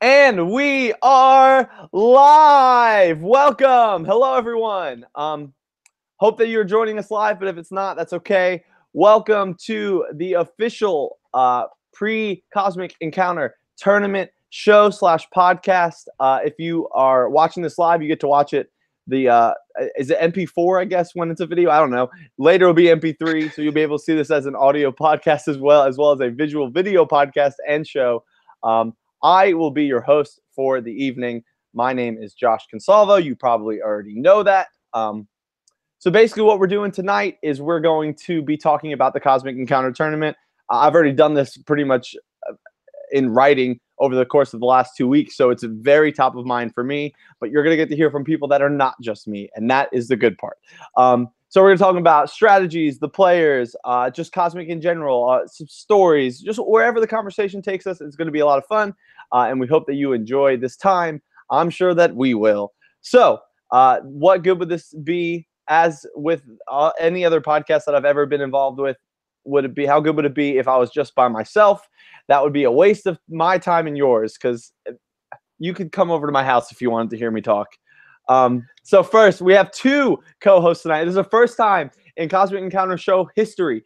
And we are live. Welcome. Hello, everyone. Hope that you're joining us live, but if it's not, that's okay. Welcome to the official pre-Cosmic Encounter tournament show / podcast. If you are watching this live, you get to watch it. Is it MP4? I guess when it's a video, I don't know. Later it'll be MP3, so you'll be able to see this as an audio podcast as well as a visual video podcast and show. I will be your host for the evening. My name is Josh Consalvo. You probably already know that. So basically what we're doing tonight is we're going to be talking about the Cosmic Encounter Tournament. I've already done this pretty much in writing over the course of the last 2 weeks, so it's very top of mind for me. But you're going to get to hear from people that are not just me, and that is the good part. So we're going to talk about strategies, the players, just Cosmic in general, some stories, just wherever the conversation takes us. It's going to be a lot of fun, and we hope that you enjoy this time. I'm sure that we will. So what good would this be? As with any other podcast that I've ever been involved with, would it be? How good would it be if I was just by myself? That would be a waste of my time and yours, because you could come over to my house if you wanted to hear me talk. So first, we have two co-hosts tonight. This is the first time in Cosmic Encounter show history,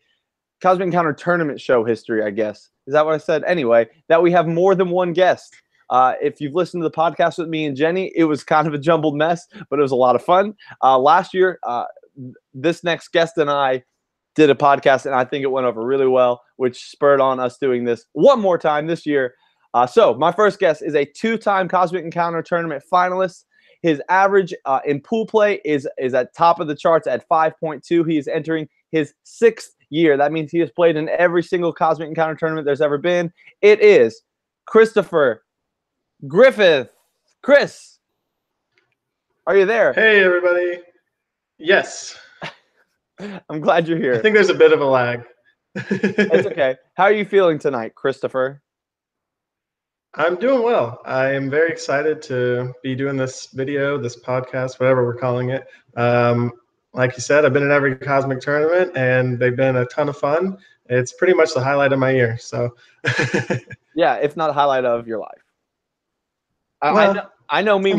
Cosmic Encounter tournament show history, I guess. Is that what I said? Anyway, that we have more than one guest. If you've listened to the podcast with me and Jenny, it was kind of a jumbled mess, but it was a lot of fun. Last year, this next guest and I did a podcast, and I think it went over really well, which spurred on us doing this one more time this year. So my first guest is a two-time Cosmic Encounter tournament finalist. His average in pool play is at top of the charts at 5.2. He is entering his 6th year. That means he has played in every single Cosmic Encounter tournament there's ever been. It is Christopher Griffith. Chris, are you there? Hey, everybody. Yes. I'm glad you're here. I think there's a bit of a lag. It's okay. How are you feeling tonight, Christopher? I'm doing well. I am very excited to be doing this video, this podcast, whatever we're calling it. Like you said, I've been in every Cosmic tournament, and they've been a ton of fun. It's pretty much the highlight of my year. So, yeah, if not highlight of your life. I know me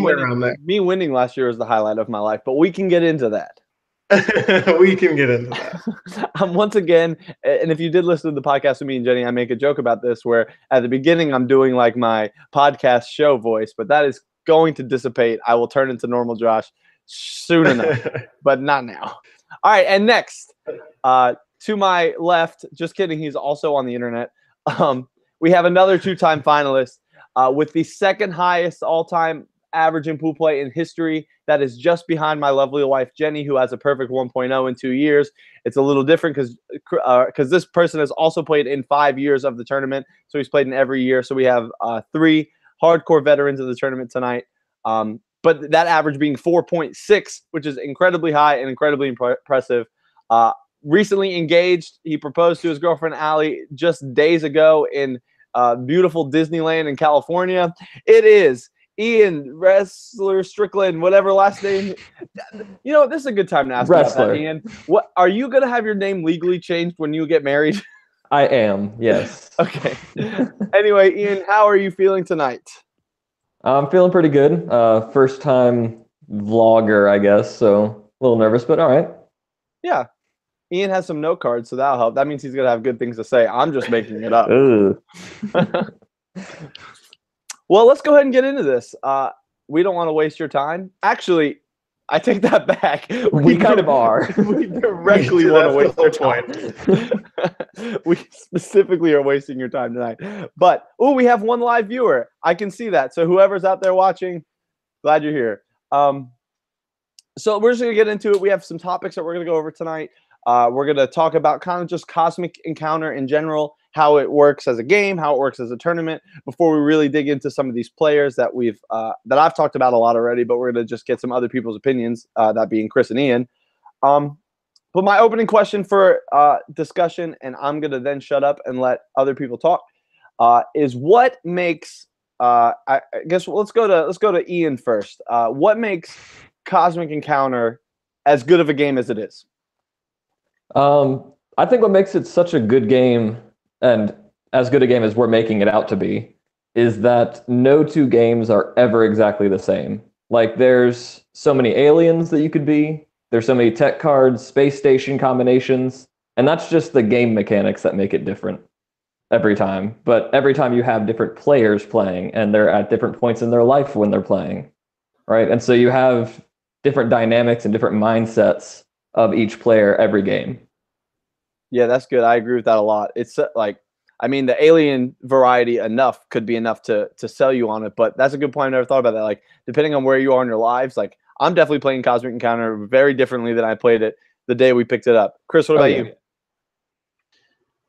winning last year was the highlight of my life, but we can get into that. We can get into that. Once again, and if you did listen to the podcast with me and Jenny, I make a joke about this where at the beginning I'm doing like my podcast show voice, but that is going to dissipate. I will turn into normal Josh soon enough, but not now. All right, and next, to my left, just kidding, he's also on the internet. We have another two-time finalist with the second highest all-time average in pool play in history. That is just behind my lovely wife, Jenny, who has a perfect 1.0 in 2 years. It's a little different because this person has also played in 5 years of the tournament. So he's played in every year. So we have 3 hardcore veterans of the tournament tonight. But that average being 4.6, which is incredibly high and incredibly impressive. Recently engaged. He proposed to his girlfriend, Allie, just days ago in beautiful Disneyland in California. It is Ian Wrestler Strickland, whatever last name. You know, this is a good time to ask about that, Ian. What are you going to have your name legally changed when you get married? I am, yes. Okay. Anyway, Ian, how are you feeling tonight? I'm feeling pretty good. First time vlogger, I guess, so a little nervous, but all right. Yeah. Ian has some note cards, so that'll help. That means he's going to have good things to say. I'm just making it up. Well, let's go ahead and get into this. We don't want to waste your time. Actually, I take that back. We kind of are. We directly want to waste your time. We specifically are wasting your time tonight. But, we have one live viewer. I can see that. So whoever's out there watching, glad you're here. So we're just going to get into it. We have some topics that we're going to go over tonight. We're going to talk about kind of just Cosmic Encounter in general, how it works as a game, how it works as a tournament, before we really dig into some of these players that that I've talked about a lot already, but we're going to just get some other people's opinions, that being Chris and Ian. But my opening question for discussion, and I'm going to then shut up and let other people talk, is what makes I guess let's go to Ian first. What makes Cosmic Encounter as good of a game as it is? I think what makes it such a good game, and as good a game as we're making it out to be, is that no two games are ever exactly the same. Like there's so many aliens that you could be, there's so many tech cards, space station combinations, and that's just the game mechanics that make it different every time. But every time you have different players playing and they're at different points in their life when they're playing, right? And so you have different dynamics and different mindsets of each player every game. Yeah, that's good. I agree with that a lot. It's like, I mean, the alien variety could be enough to sell you on it, but that's a good point. I never thought about that. Like, depending on where you are in your lives, like I'm definitely playing Cosmic Encounter very differently than I played it the day we picked it up. Chris, what about you?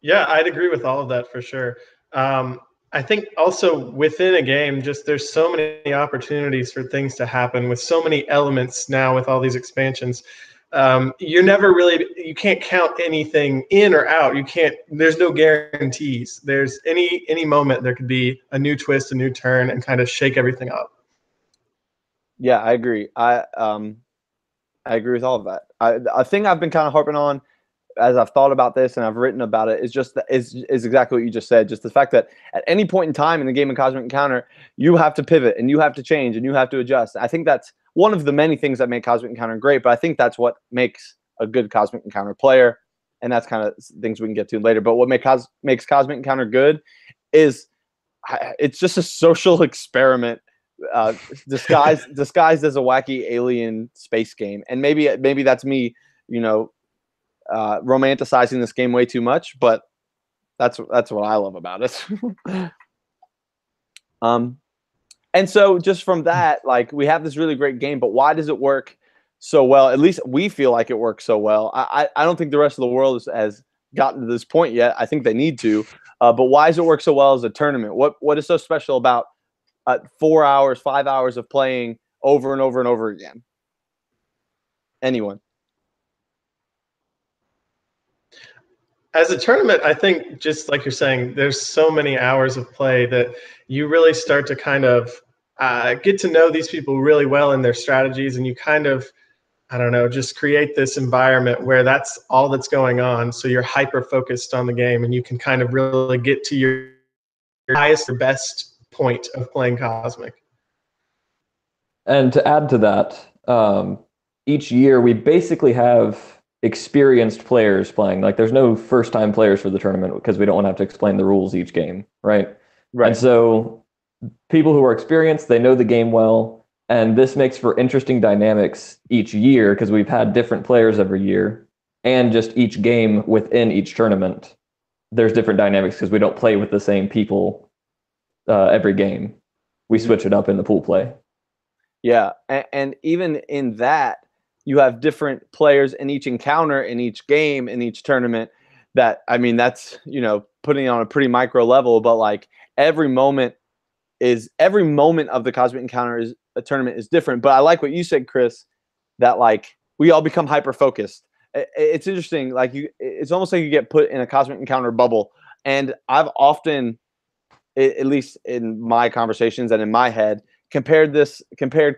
Yeah, I'd agree with all of that for sure. I think also within a game, just there's so many opportunities for things to happen with so many elements now with all these expansions. You can't count anything in or out. There's no guarantees. There's any moment there could be a new twist, a new turn, and kind of shake everything up. Yeah, I agree. I agree with all of that. A thing I've been kind of harping on as I've thought about this and I've written about it is just is exactly what you just said. Just the fact that at any point in time in the game of Cosmic Encounter, you have to pivot and you have to change and you have to adjust. I think that's one of the many things that make Cosmic Encounter great, but I think that's what makes a good Cosmic Encounter player, and that's kind of things we can get to later. But what makes Cosmic Encounter good is it's just a social experiment disguised as a wacky alien space game. And maybe that's me, romanticizing this game way too much, but that's what I love about it. And so just from that, like we have this really great game, but why does it work so well? At least we feel like it works so well. I don't think the rest of the world has gotten to this point yet. I think they need to. But why does it work so well as a tournament? What is so special about 4 hours, 5 hours of playing over and over and over again? Anyone? As a tournament, I think just like you're saying, there's so many hours of play that you really start to kind of get to know these people really well and their strategies, and you kind of, I don't know, just create this environment where that's all that's going on. So you're hyper focused on the game, and you can kind of really get to your highest or best point of playing Cosmic. And to add to that, each year we basically have experienced players playing. Like there's no first-time players for the tournament because we don't want to have to explain the rules each game, right? Right. And so people who are experienced, they know the game well, and this makes for interesting dynamics each year because we've had different players every year, and just each game within each tournament, there's different dynamics because we don't play with the same people every game. We switch it up in the pool play. Yeah, and even in that, you have different players in each encounter, in each game, in each tournament. That, I mean, that's, putting it on a pretty micro level, but like every moment of the Cosmic Encounter tournament is different. But I like what you said, Chris, that like we all become hyper focused. It's interesting. Like it's almost like you get put in a Cosmic Encounter bubble. And I've often, at least in my conversations and in my head, compared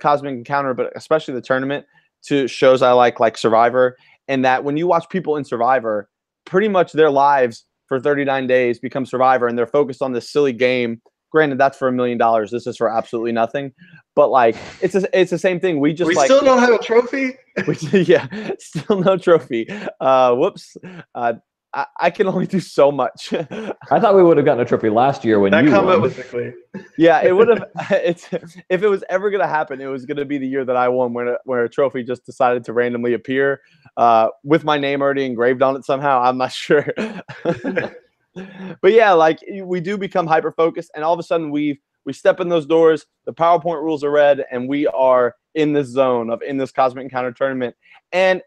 Cosmic Encounter, but especially the tournament, to shows I like Survivor, and that when you watch people in Survivor, pretty much their lives for 39 days become Survivor, and they're focused on this silly game. Granted, that's for $1 million. This is for absolutely nothing. But like, it's the same thing. We still don't have a trophy. Yeah, still no trophy. Whoops. I can only do so much. I thought we would have gotten a trophy last year when that you comment won. was quickly. Yeah, it would have. If it was ever going to happen, it was going to be the year that I won, where a trophy just decided to randomly appear with my name already engraved on it somehow. I'm not sure. But yeah, like we do become hyper focused, and all of a sudden we step in those doors. The PowerPoint rules are read, and we are in this zone in this Cosmic Encounter tournament. And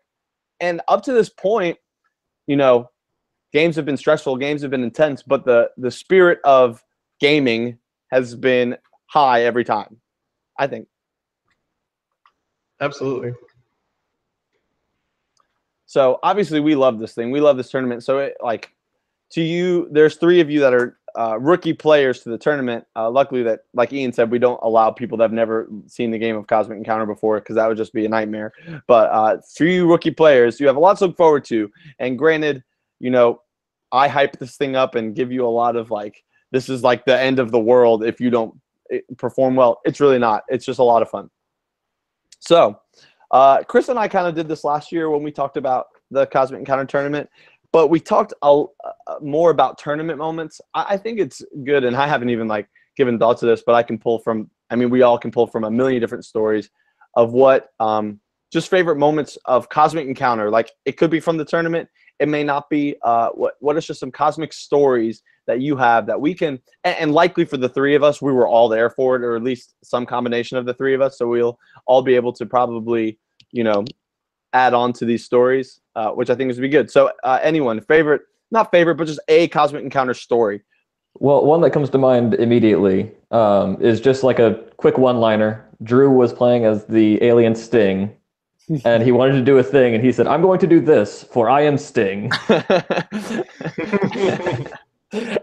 up to this point, games have been stressful, games have been intense, but the spirit of gaming has been high every time, I think. Absolutely. So obviously we love this thing. We love this tournament. So to you, there's 3 of you that are rookie players to the tournament. Luckily that, like Ian said, we don't allow people that have never seen the game of Cosmic Encounter before, because that would just be a nightmare. But 3 rookie players, you have a lot to look forward to. And granted, I hype this thing up and give you a lot of like this is like the end of the world if you don't perform well. It's really not. It's just a lot of fun. So Chris and I kind of did this last year when we talked about the Cosmic Encounter tournament, but we talked more about tournament moments. I think it's good, and I haven't even like given thoughts to this, but I can pull from, I mean, we all can pull from a million different stories of what just favorite moments of Cosmic Encounter. Like, it could be from the tournament. It may not be. What is just some cosmic stories that you have that we can, and likely for the three of us, we were all there for it, or at least some combination of the three of us. So we'll all be able to probably, you know, add on to these stories, which I think is going to be good. So anyone, favorite, not favorite, but just a Cosmic Encounter story. Well, one that comes to mind immediately is just like a quick one-liner. Drew was playing as the alien Sting, and he wanted to do a thing, and he said, "I'm going to do this, for I am Sting."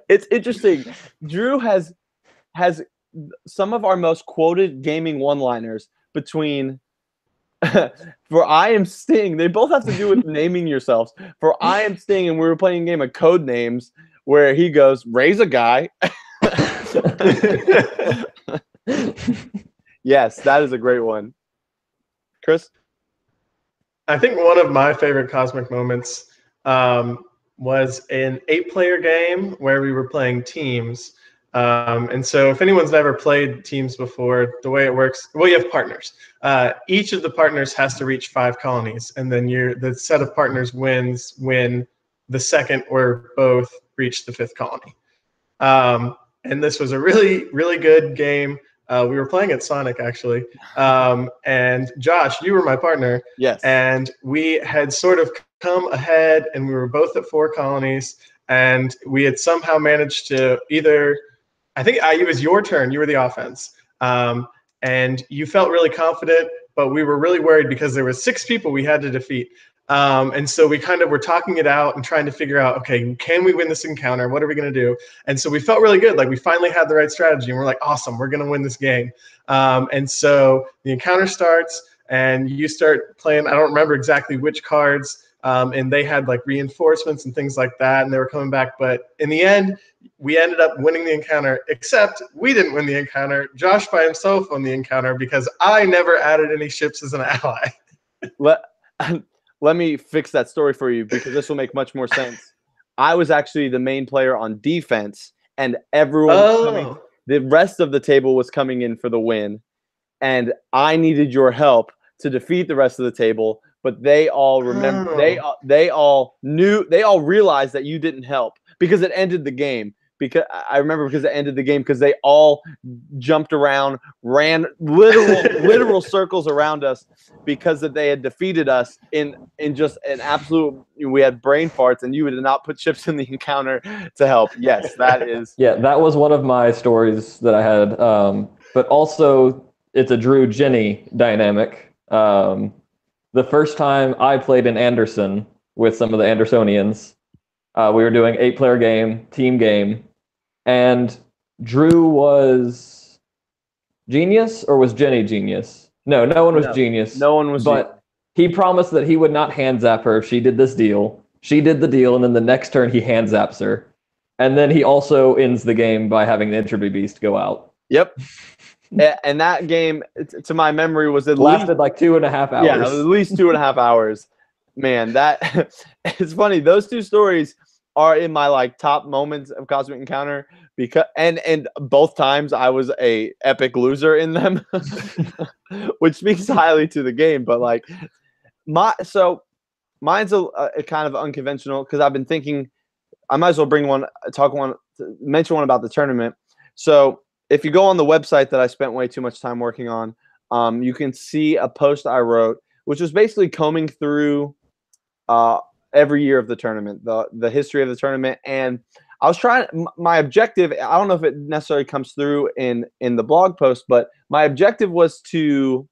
It's interesting. Drew has some of our most quoted gaming one-liners between for I am Sting. They both have to do with naming yourselves. For I am Sting, and we were playing a game of code names where he goes, "Raise a guy." Yes, that is a great one. Chris? I think one of my favorite Cosmic moments was an 8-player game where we were playing teams. And so if anyone's never played teams before, the way it works, well, you have partners. Each of the partners has to reach 5 colonies, and then the set of partners wins when the second or both reach the 5th colony. And this was a really, really good game. We were playing at Sonic, actually. And Josh, you were my partner. Yes. And we had sort of come ahead, and we were both at 4 colonies. And we had somehow managed to either, I think it was your turn. You were the offense. And you felt really confident, but we were really worried because there were 6 people we had to defeat. And so we kind of were talking it out and trying to figure out, okay, can we win this encounter? What are we going to do? And so we felt really good. Like, we finally had the right strategy, and we're like, awesome, we're going to win this game. And so the encounter starts, and you start playing. I don't remember exactly which cards, and they had like reinforcements and things like that, and they were coming back. But in the end, we ended up winning the encounter, except we didn't win the encounter. Josh by himself won the encounter because I never added any ships as an ally. Let me fix that story for you, because this will make much more sense. I was actually the main player on defense, and everyone was coming, the rest of the table was coming in for the win, and I needed your help to defeat the rest of the table. But they all remember, they all realized that you didn't help because it ended the game. Because I remember, because it ended the game because they all jumped around, ran literal circles around us because that they had defeated us in just an absolute. We had brain farts, and you did not put chips in the encounter to help. Yes, that is. Yeah, that was one of my stories that I had. But also, it's a Drew Jenny dynamic. The first time I played in Anderson with some of the Andersonians, we were doing 8-player game, team game, and Drew was genius, or was Jenny genius? No one was genius. No one was. But he promised that he would not hand zap her if she did this deal. She did the deal, and then the next turn he hand zaps her, and then he also ends the game by having the Entropy Beast go out. Yep. And that game, to my memory, was lasted like 2.5 hours. Yeah, at least 2.5 hours. Man, that it's funny. Those 2 stories are in my like top moments of Cosmic Encounter, because and both times I was a epic loser in them, which speaks highly to the game. But like mine's a kind of unconventional, because I've been thinking I might as well mention one about the tournament. So if you go on the website that I spent way too much time working on, you can see a post I wrote, which was basically combing through every year of the tournament, the history of the tournament. And I was trying, my objective, I don't know if it necessarily comes through in the blog post, but my objective was to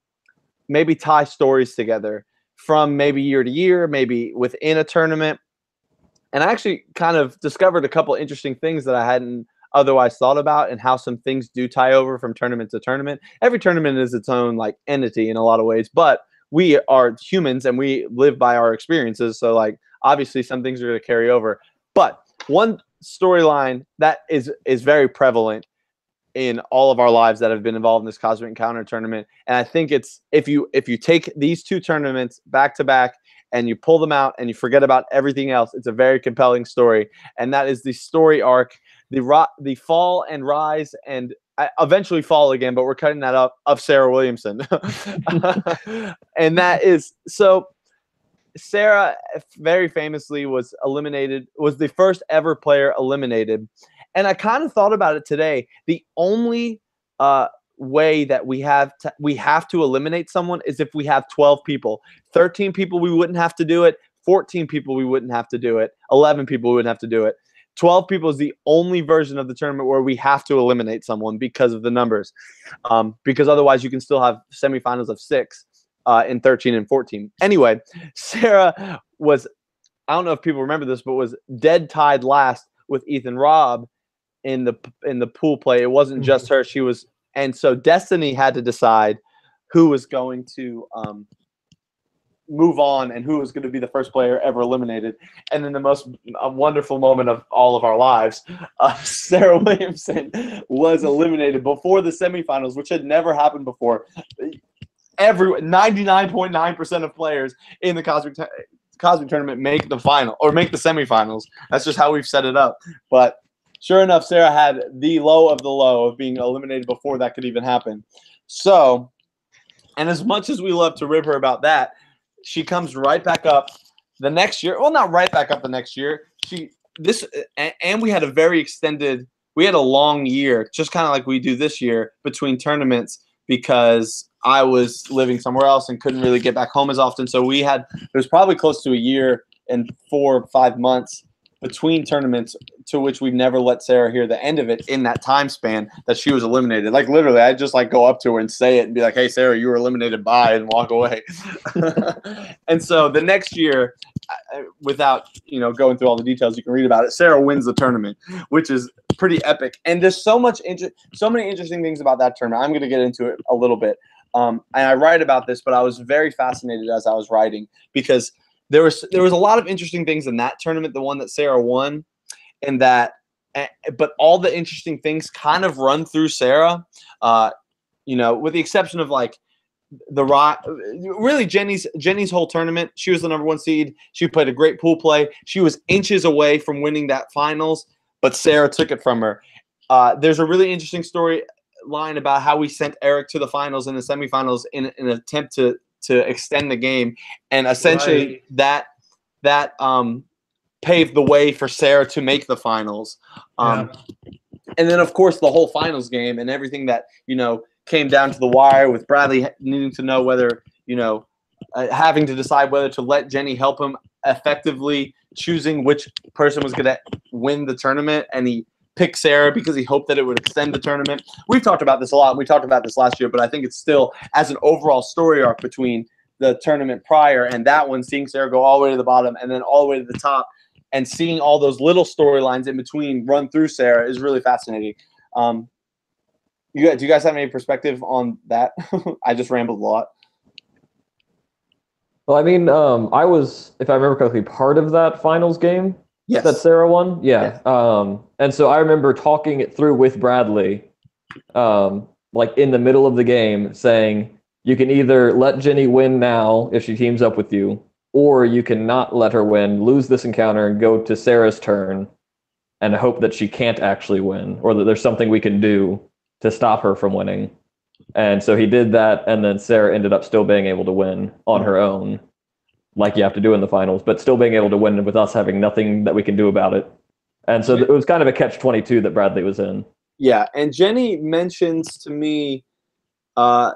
maybe tie stories together from maybe year to year, maybe within a tournament. And I actually kind of discovered a couple interesting things that I hadn't otherwise thought about, and how some things do tie over from tournament to tournament. Every tournament is its own like entity in a lot of ways, but we are humans and we live by our experiences. So like, obviously some things are going to carry over. But one storyline that is very prevalent in all of our lives that have been involved in this Cosmic Encounter tournament. And I think it's if you take these two tournaments back to back and you pull them out and you forget about everything else, it's a very compelling story. And that is the story arc, the fall and rise and eventually fall again, but we're cutting that up, of Sarah Williamson. And that is so. Sarah very famously was the first ever player eliminated. And I kind of thought about it today. The only way that we have to eliminate someone is if we have 12 people. 13 people, we wouldn't have to do it. 14 people, we wouldn't have to do it. 11 people, we wouldn't have to do it. 12 people is the only version of the tournament where we have to eliminate someone because of the numbers. Because otherwise you can still have semifinals of 6. In 13 and 14. Anyway, Sarah was, I don't know if people remember this, but was dead tied last with Ethan Robb in the pool play. It wasn't just her. She was, and so Destiny had to decide who was going to move on and who was going to be the first player ever eliminated. And in the most wonderful moment of all of our lives, Sarah Williamson was eliminated before the semifinals, which had never happened before. 99.9% of players in the Cosmic tournament make the final or make the semifinals. That's just how we've set it up. But sure enough, Sarah had the low of the low of being eliminated before that could even happen. So, and as much as we love to rib her about that, she comes right back up the next year. Well, not right back up the next year. And we had a long year, just kind of like we do this year between tournaments, because I was living somewhere else and couldn't really get back home as often. So there was probably close to a year and 4 or 5 months between tournaments, to which we've never let Sarah hear the end of it in that time span that she was eliminated. Like literally, I'd just like go up to her and say it and be like, "Hey, Sarah, you were eliminated by," and walk away. And so the next year, without going through all the details, you can read about it. Sarah wins the tournament, which is pretty epic. And there's so many interesting things about that tournament. I'm going to get into it a little bit. And I write about this, but I was very fascinated as I was writing because there was a lot of interesting things in that tournament, the one that Sarah won, and but all the interesting things kind of run through Sarah, with the exception of like really Jenny's whole tournament. She was the number 1 seed. She played a great pool play. She was inches away from winning that finals, but Sarah took it from her. There's a really interesting storyline about how we sent Eric to the finals and the semifinals in an attempt to extend the game, and essentially that paved the way for Sarah to make the finals. And then of course the whole finals game and everything that came down to the wire, with Bradley needing to know whether having to decide whether to let Jenny help him, effectively choosing which person was going to win the tournament, and he pick Sarah because he hoped that it would extend the tournament. We've talked about this a lot. We talked about this last year, but I think it's still, as an overall story arc between the tournament prior and that one, seeing Sarah go all the way to the bottom and then all the way to the top, and seeing all those little storylines in between run through Sarah is really fascinating. Do you guys have any perspective on that? I just rambled a lot. Well, I mean, I was, if I remember correctly, part of that finals game. Yes. That Sarah won? Yeah. Yes. And so I remember talking it through with Bradley, like in the middle of the game, saying, you can either let Jenny win now if she teams up with you, or you can not let her win, lose this encounter, and go to Sarah's turn and hope that she can't actually win, or that there's something we can do to stop her from winning. And so he did that, and then Sarah ended up still being able to win on her own, like you have to do in the finals, but still being able to win with us having nothing that we can do about it. And so it was kind of a catch-22 that Bradley was in. Yeah, and Jenny mentions to me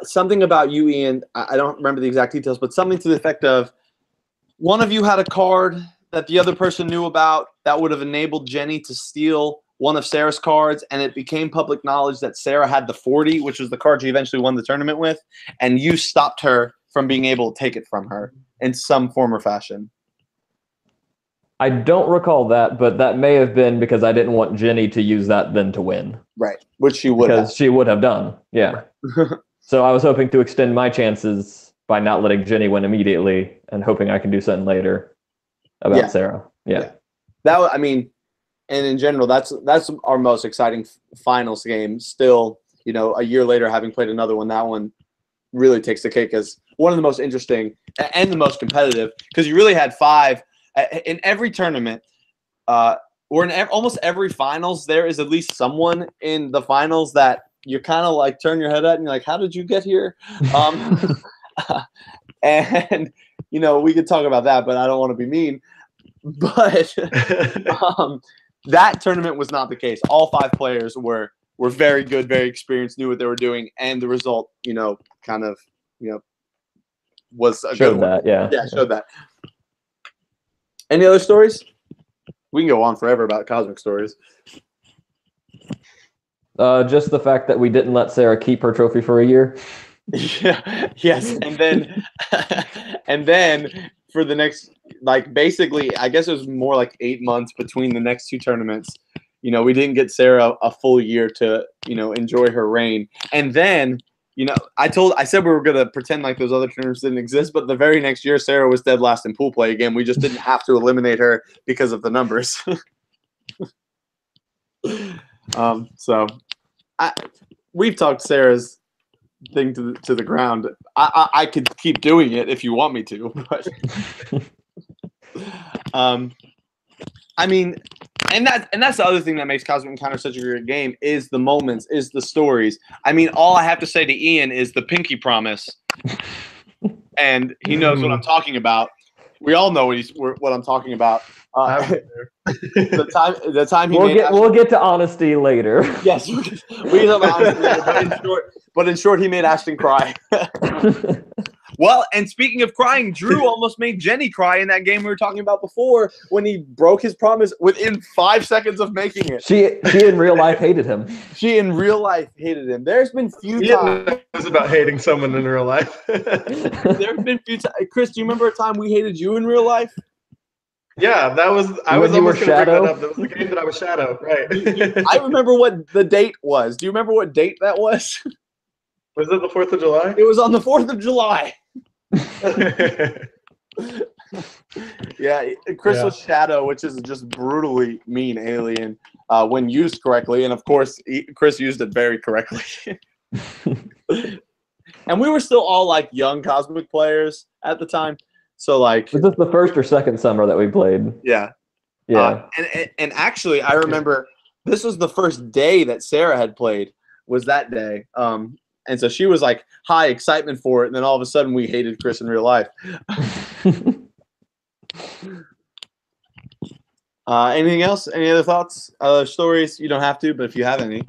something about you, Ian. I don't remember the exact details, but something to the effect of, one of you had a card that the other person knew about that would have enabled Jenny to steal one of Sarah's cards, and it became public knowledge that Sarah had the 40, which was the card she eventually won the tournament with, and you stopped her from being able to take it from her in some form or fashion. I don't recall that, but that may have been because I didn't want Jenny to use that then to win. Right, which she would have. Because she would have done, yeah. Right. So I was hoping to extend my chances by not letting Jenny win immediately and hoping I can do something later about Sarah. Yeah. That, I mean, and in general, that's our most exciting finals game. Still, a year later, having played another one, that one really takes the cake as one of the most interesting and the most competitive, because you really had 5 in every tournament, or in almost every finals. There is at least someone in the finals that you kind of like turn your head at and you're like, how did you get here? And we could talk about that, but I don't want to be mean. But that tournament was not the case. All 5 players were very good, very experienced, knew what they were doing, and the result, kind of, was a Showed good one. that, yeah. Yeah, showed that. Any other stories? We can go on forever about Cosmic stories. Just the fact that we didn't let Sarah keep her trophy for a year. Yeah. Yes. And then for the next, basically, I guess it was more like 8 months between the next 2 tournaments. We didn't get Sarah a full year to, enjoy her reign. And then, I said we were going to pretend like those other tournaments didn't exist, but the very next year, Sarah was dead last in pool play again. We just didn't have to eliminate her because of the numbers. So we've talked Sarah's thing to the ground. I could keep doing it if you want me to, but I mean, and that's the other thing that makes Cosmic Encounter such a great game is the moments, is the stories. I mean, all I have to say to Ian is the pinky promise, and he knows what I'm talking about. We all know what I'm talking about. The time he we'll get to honesty later. Yes, we get to honesty later, but in short, he made Ashton cry. Well, and speaking of crying, Drew almost made Jenny cry in that game we were talking about before when he broke his promise within 5 seconds of making it. She in real life hated him. She in real life hated him. There's been few times. It was about hating someone in real life. There's been few times. Chris, do you remember a time we hated you in real life? Yeah, I was almost going to bring that up. That was the game that I was Shadow, right? I remember what the date was. Do you remember what date that was? Was it the 4th of July? It was on the 4th of July. Yeah, Chris was Shadow, which is just brutally mean alien when used correctly, and of course Chris used it very correctly. And we were still all like young Cosmic players at the time, so like. Was this the first or second summer that we played? Yeah, yeah. And actually, I remember this was the first day that Sarah had played. Was that day? And so she was like high excitement for it, and then all of a sudden we hated Chris in real life. Anything else? Any other thoughts? Other stories? You don't have to, but if you have any.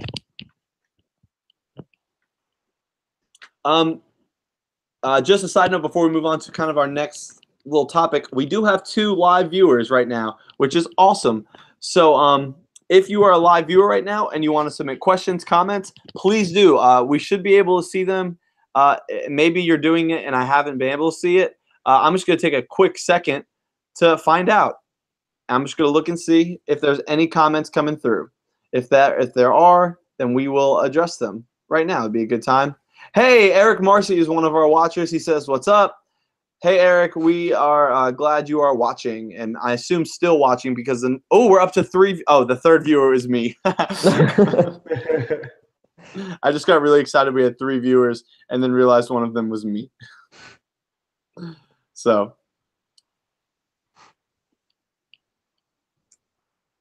Just a side note before we move on to kind of our next little topic, we do have 2 live viewers right now, which is awesome. So if you are a live viewer right now and you want to submit questions, comments, please do. We should be able to see them. Maybe you're doing it and I haven't been able to see it. I'm just going to take a quick second to find out. I'm just going to look and see if there's any comments coming through. If there are, then we will address them right now. It'd be a good time. Hey, Eric Marcy is one of our watchers. He says, "What's up?" Hey, Eric, we are glad you are watching, and I assume still watching because we're up to 3. Oh, the 3rd viewer is me. I just got really excited. We had 3 viewers, and then realized one of them was me. So,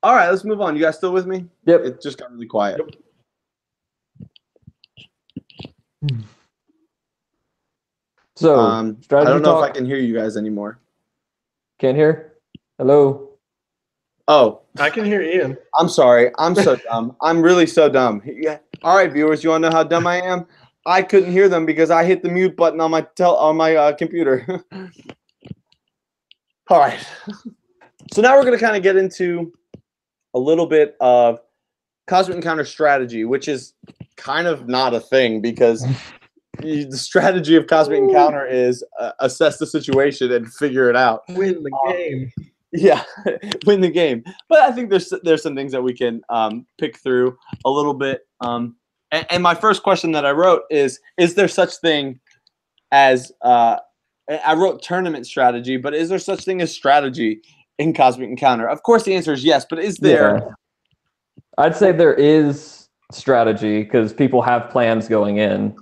all right, let's move on. You guys still with me? Yep. It just got really quiet. Yep. So, I don't know if I can hear you guys anymore. Can't hear? Hello? Oh. I can hear Ian. I'm sorry. I'm so dumb. I'm really so dumb. Yeah. All right, viewers, you want to know how dumb I am? I couldn't hear them because I hit the mute button on my computer. All right. So now we're going to kind of get into a little bit of Cosmic Encounter strategy, which is kind of not a thing because the strategy of Cosmic Encounter is assess the situation and figure it out. Win the game. Yeah, win the game. But I think there's some things that we can pick through a little bit. And my first question that I wrote is there such thing as I wrote tournament strategy, but is there such thing as strategy in Cosmic Encounter? Of course, the answer is yes. But is there I'd say there is strategy because people have plans going in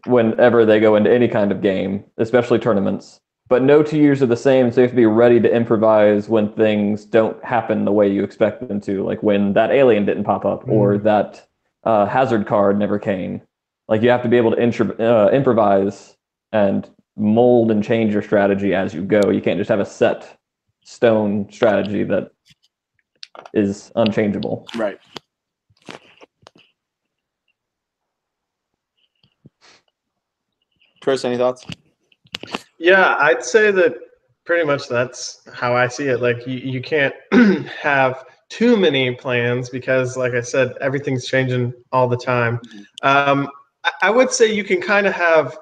whenever they go into any kind of game, especially tournaments. But no 2 years are the same, so you have to be ready to improvise when things don't happen the way you expect them to, like when that alien didn't pop up or that hazard card never came. Like you have to be able to improvise and mold and change your strategy as you go. You can't just have a set stone strategy that is unchangeable. Right. Chris, any thoughts? Yeah, I'd say that pretty much that's how I see it. Like you can't have too many plans because, like I said, everything's changing all the time. I would say you can kind of have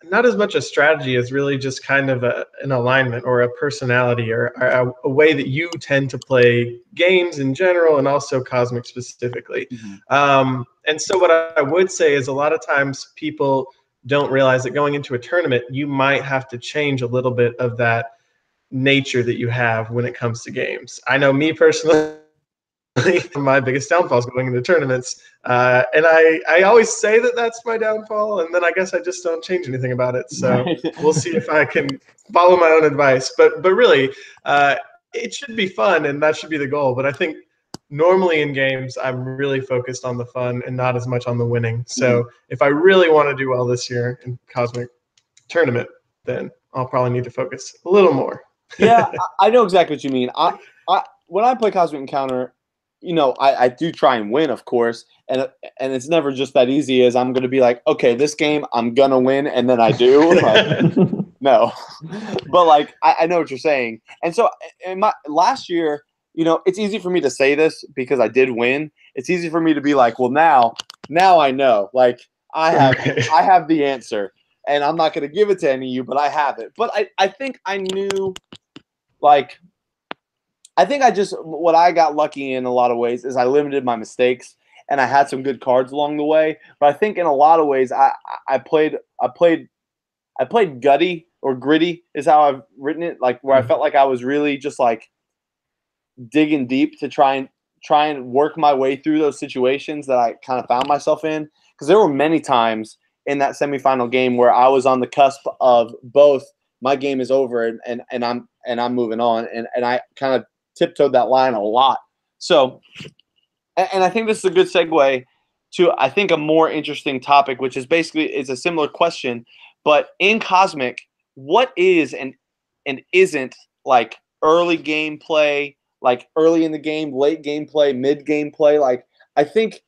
not as much a strategy as really just kind of an alignment or a personality or a way that you tend to play games in general and also Cosmic specifically. And so what I would say is a lot of times people don't realize that going into a tournament, you might have to change a little bit of that nature that you have when it comes to games. I know me personally, my biggest downfall is going into tournaments. And I always say that that's my downfall, and then I guess I just don't change anything about it. So we'll see if I can follow my own advice. But really, it should be fun, and that should be the goal. But I think normally in games, I'm really focused on the fun and not as much on the winning. So if I really want to do well this year in Cosmic Tournament, then I'll probably need to focus a little more. Yeah, I know exactly what you mean. When I play Cosmic Encounter, you know, I do try and win, of course, and it's never just that easy as I'm going to be like, okay, this game I'm going to win, and then I do. Like, no. But, like, I know what you're saying. And so in my last year, you know, it's easy for me to say this because I did win. It's easy for me to be like, well, now I know. Like, I have the answer, and I'm not going to give it to any of you, but I have it. But I think I knew, like, I think what I got lucky in a lot of ways is I limited my mistakes and I had some good cards along the way. But I think in a lot of ways I played gutty or gritty is how I've written it, like where I felt like I was really just like digging deep to try and work my way through those situations that I kind of found myself in. Because there were many times in that semifinal game where I was on the cusp of both my game is over and I'm moving on, and I kind of tiptoed that line a lot. So, and I think this is a good segue to, I think, a more interesting topic, which is basically it's a similar question, but in Cosmic, what is and isn't like early gameplay, like early in the game, late gameplay, mid gameplay? Like I think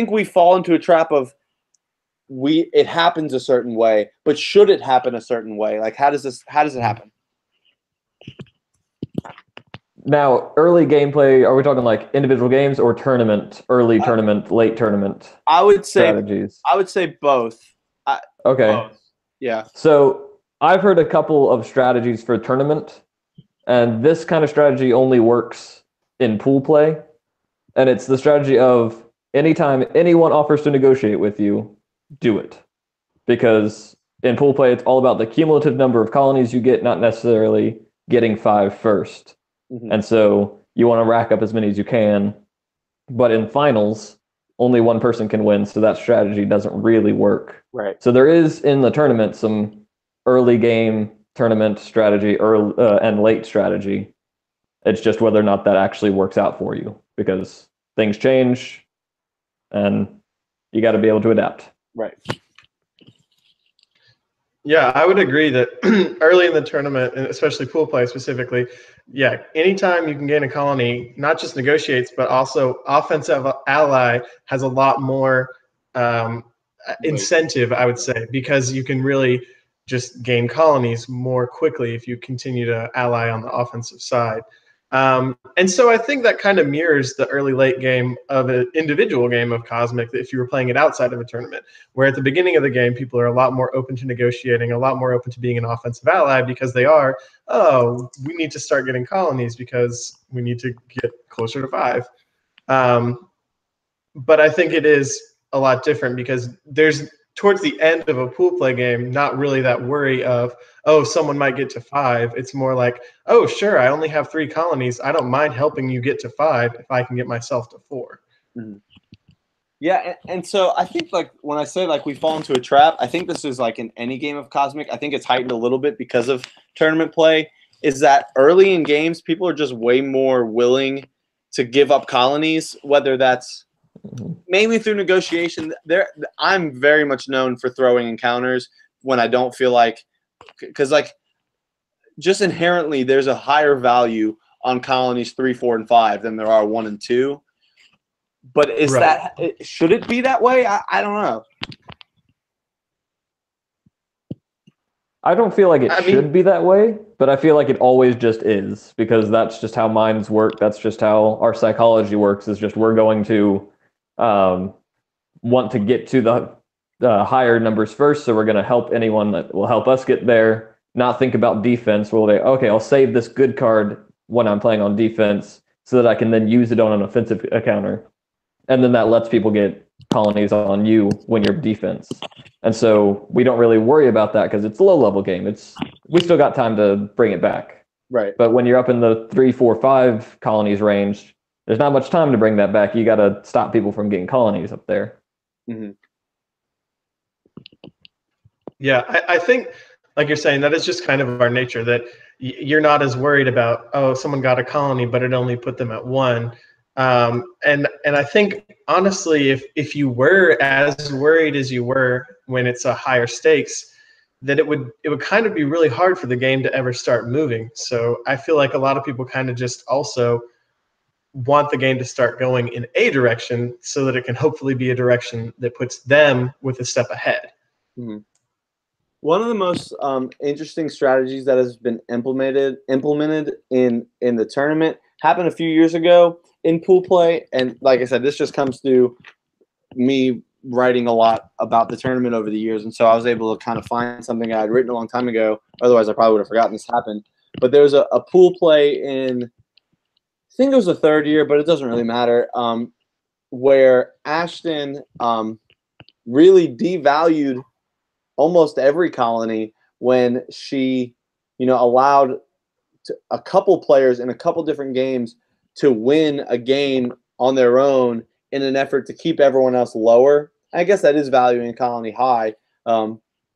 we fall into a trap of it happens a certain way, but should it happen a certain way? Like how does it happen? Now, early gameplay, are we talking like individual games or tournament, early tournament, late tournament I would say strategies? I would say both. Okay. Both. Yeah. So I've heard a couple of strategies for tournament, and this kind of strategy only works in pool play. And it's the strategy of anytime anyone offers to negotiate with you, do it. Because in pool play, it's all about the cumulative number of colonies you get, not necessarily getting 5 first. And so you want to rack up as many as you can. But in finals, only one person can win, so that strategy doesn't really work. Right. So there is in the tournament some early game tournament strategy and late strategy. It's just whether or not that actually works out for you, because things change and you got to be able to adapt. Right. Yeah, I would agree that early in the tournament, and especially pool play specifically, yeah, anytime you can gain a colony, not just negotiates, but also offensive ally has a lot more incentive, I would say, because you can really just gain colonies more quickly if you continue to ally on the offensive side. And so I think that kind of mirrors the early late game of an individual game of Cosmic if you were playing it outside of a tournament, where at the beginning of the game, people are a lot more open to negotiating, a lot more open to being an offensive ally because they are, we need to start getting colonies because we need to get closer to 5. But I think it is a lot different because there's towards the end of a pool play game, not really that worry of, oh, someone might get to 5. It's more like, oh, sure, I only have 3 colonies. I don't mind helping you get to 5 if I can get myself to 4. Mm-hmm. Yeah, and so I think like when I say like we fall into a trap, I think this is like in any game of Cosmic. I think it's heightened a little bit because of tournament play. Is that early in games, people are just way more willing to give up colonies, whether that's mainly through negotiation. I'm very much known for throwing encounters when I don't feel like, because like just inherently there's a higher value on colonies 3, 4, and 5 than there are 1 and 2. But is Right. that, should it be that way? I don't know. I don't feel like it should be that way, but I feel like it always just is, because that's just how minds work. That's just how our psychology works, is just we're going to want to get to the higher numbers first, so we're going to help anyone that will help us get there, not think about defense. We'll say, okay, I'll save this good card when I'm playing on defense so that I can then use it on an offensive counter. And then that lets people get colonies on you when you're defense. And so we don't really worry about that because it's a low-level game. We still got time to bring it back. Right. But when you're up in the 3, 4, 5 colonies range, there's not much time to bring that back. You got to stop people from getting colonies up there. Mm-hmm. Yeah, I think, like you're saying, that is just kind of our nature, that you're not as worried about, oh, someone got a colony, but it only put them at 1. And I think, honestly, if you were as worried as you were when it's a higher stakes, that it would kind of be really hard for the game to ever start moving. So I feel like a lot of people kind of just also want the game to start going in a direction so that it can hopefully be a direction that puts them with a step ahead. Mm-hmm. One of the most interesting strategies that has been implemented in the tournament happened a few years ago in pool play. And like I said, this just comes through me writing a lot about the tournament over the years. And so I was able to kind of find something I had written a long time ago. Otherwise, I probably would have forgotten this happened. But there was a pool play in, I think it was the 3rd year, but it doesn't really matter, where Ashton really devalued almost every colony when she, allowed a couple players in a couple different games to win a game on their own in an effort to keep everyone else lower. I guess that is valuing colony high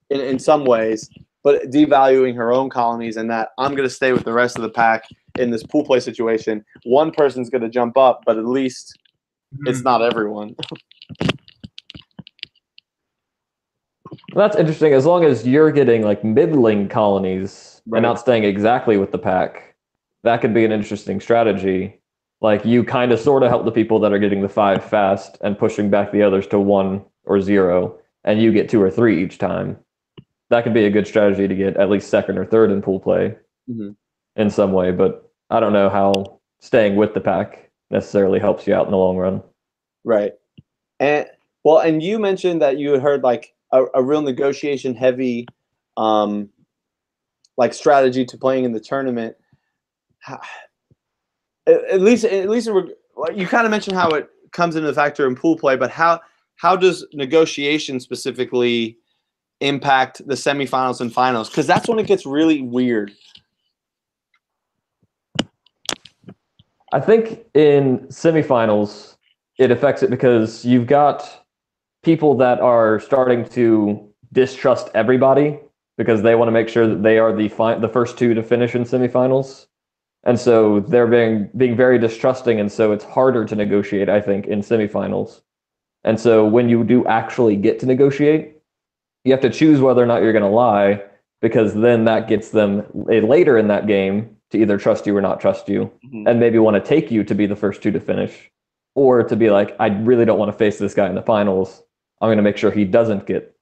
in some ways, but devaluing her own colonies, and that I'm going to stay with the rest of the pack in this pool play situation. One person's going to jump up, but at least it's not everyone. Well, that's interesting. As long as you're getting like middling colonies and not staying exactly with the pack, that could be an interesting strategy. Like you kind of sort of help the people that are getting the 5 fast and pushing back the others to 1 or 0, and you get 2 or 3 each time. That could be a good strategy to get at least 2nd or 3rd in pool play in some way, but I don't know how staying with the pack necessarily helps you out in the long run. Right. And you mentioned that you had heard like a real negotiation heavy like strategy to playing in the tournament. At least you kind of mentioned how it comes into the factor in pool play, but how does negotiation specifically impact the semifinals and finals? Because that's when it gets really weird. I think in semifinals it affects it because you've got people that are starting to distrust everybody because they want to make sure that they are the first 2 to finish in semifinals. And so they're being very distrusting, and so it's harder to negotiate, I think, in semifinals. And so when you do actually get to negotiate, you have to choose whether or not you're going to lie, because then that gets them later in that game to either trust you or not trust you, and maybe want to take you to be the first 2 to finish, or to be like, I really don't want to face this guy in the finals. I'm going to make sure he doesn't get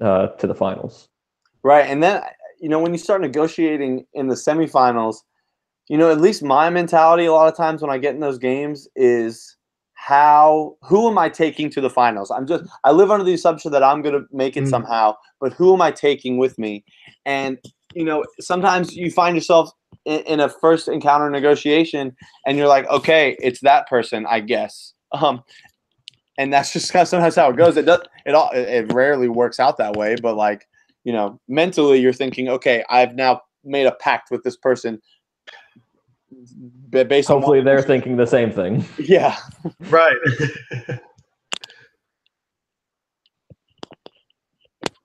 to the finals. Right. And then, when you start negotiating in the semifinals, at least my mentality a lot of times when I get in those games is who am I taking to the finals? I live under the assumption that I'm going to make it somehow, but who am I taking with me? And, sometimes you find yourself in a first encounter negotiation and you're like, okay, it's that person, I guess. and that's just kind of sometimes how it goes. It rarely works out that way, but like, you know, mentally you're thinking, okay, I've now made a pact with this person based on Hopefully they're thinking the same thing. Yeah. Right.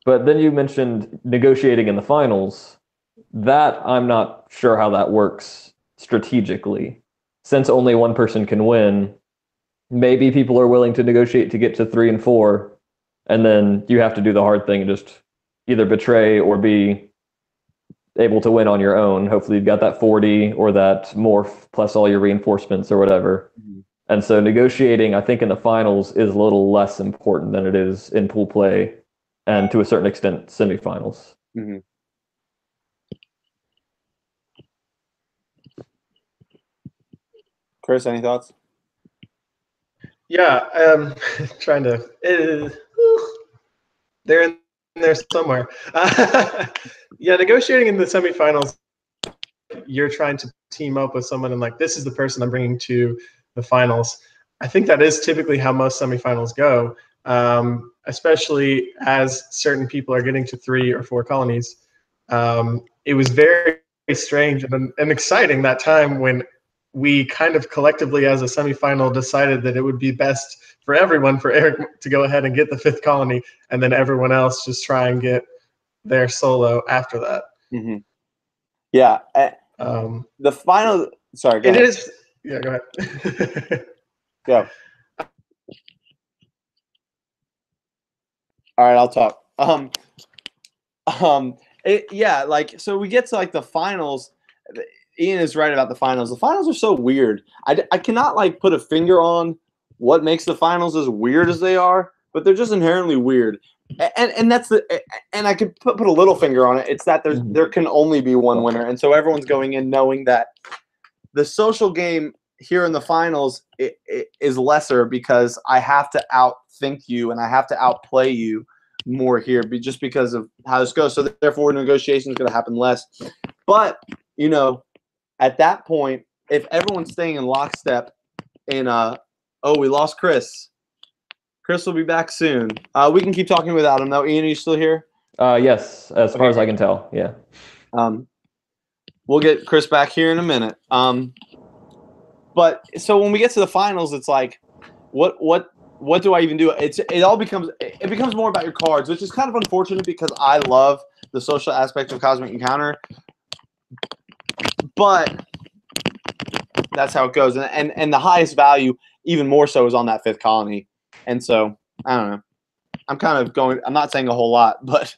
But then you mentioned negotiating in the finals. That I'm not sure how that works strategically. Since only one person can win, maybe people are willing to negotiate to get to 3 and 4, and then you have to do the hard thing and just either betray or be able to win on your own. Hopefully you've got that 40 or that morph plus all your reinforcements or whatever. Mm-hmm. And so negotiating, I think, in the finals is a little less important than it is in pool play and to a certain extent semifinals. Mm-hmm. Chris, any thoughts? Yeah, trying to. They're in there somewhere. Yeah, negotiating in the semifinals, you're trying to team up with someone and like, this is the person I'm bringing to the finals. I think that is typically how most semifinals go, especially as certain people are getting to 3 or 4 colonies. It was very strange and exciting that time when we kind of collectively as a semifinal decided that it would be best for everyone for Eric to go ahead and get the 5th colony, and then everyone else just try and get their solo after that. Mm-hmm. Yeah. The final. Sorry. Go ahead. It is. Yeah. Go ahead. Go. All right, I'll talk. Yeah, like, so we get to like the finals. Ian is right about the finals. The finals are so weird. I cannot like put a finger on what makes the finals as weird as they are, but they're just inherently weird. And that's and I could put a little finger on it. It's that there can only be one winner, and so everyone's going in knowing that the social game here in the finals is lesser because I have to outthink you and I have to outplay you more here, just because of how this goes. So therefore, negotiation is going to happen less. But you know, at that point, if everyone's staying in lockstep, and we lost Chris. Chris will be back soon. We can keep talking without him though. Ian, are you still here? Yes, as far as I can tell. Yeah. We'll get Chris back here in a minute. But so when we get to the finals, it's like, what do I even do? It becomes more about your cards, which is kind of unfortunate because I love the social aspect of Cosmic Encounter. But that's how it goes, and the highest value, even more so, is on that 5th colony. And so I don't know. I'm kind of going. I'm not saying a whole lot, but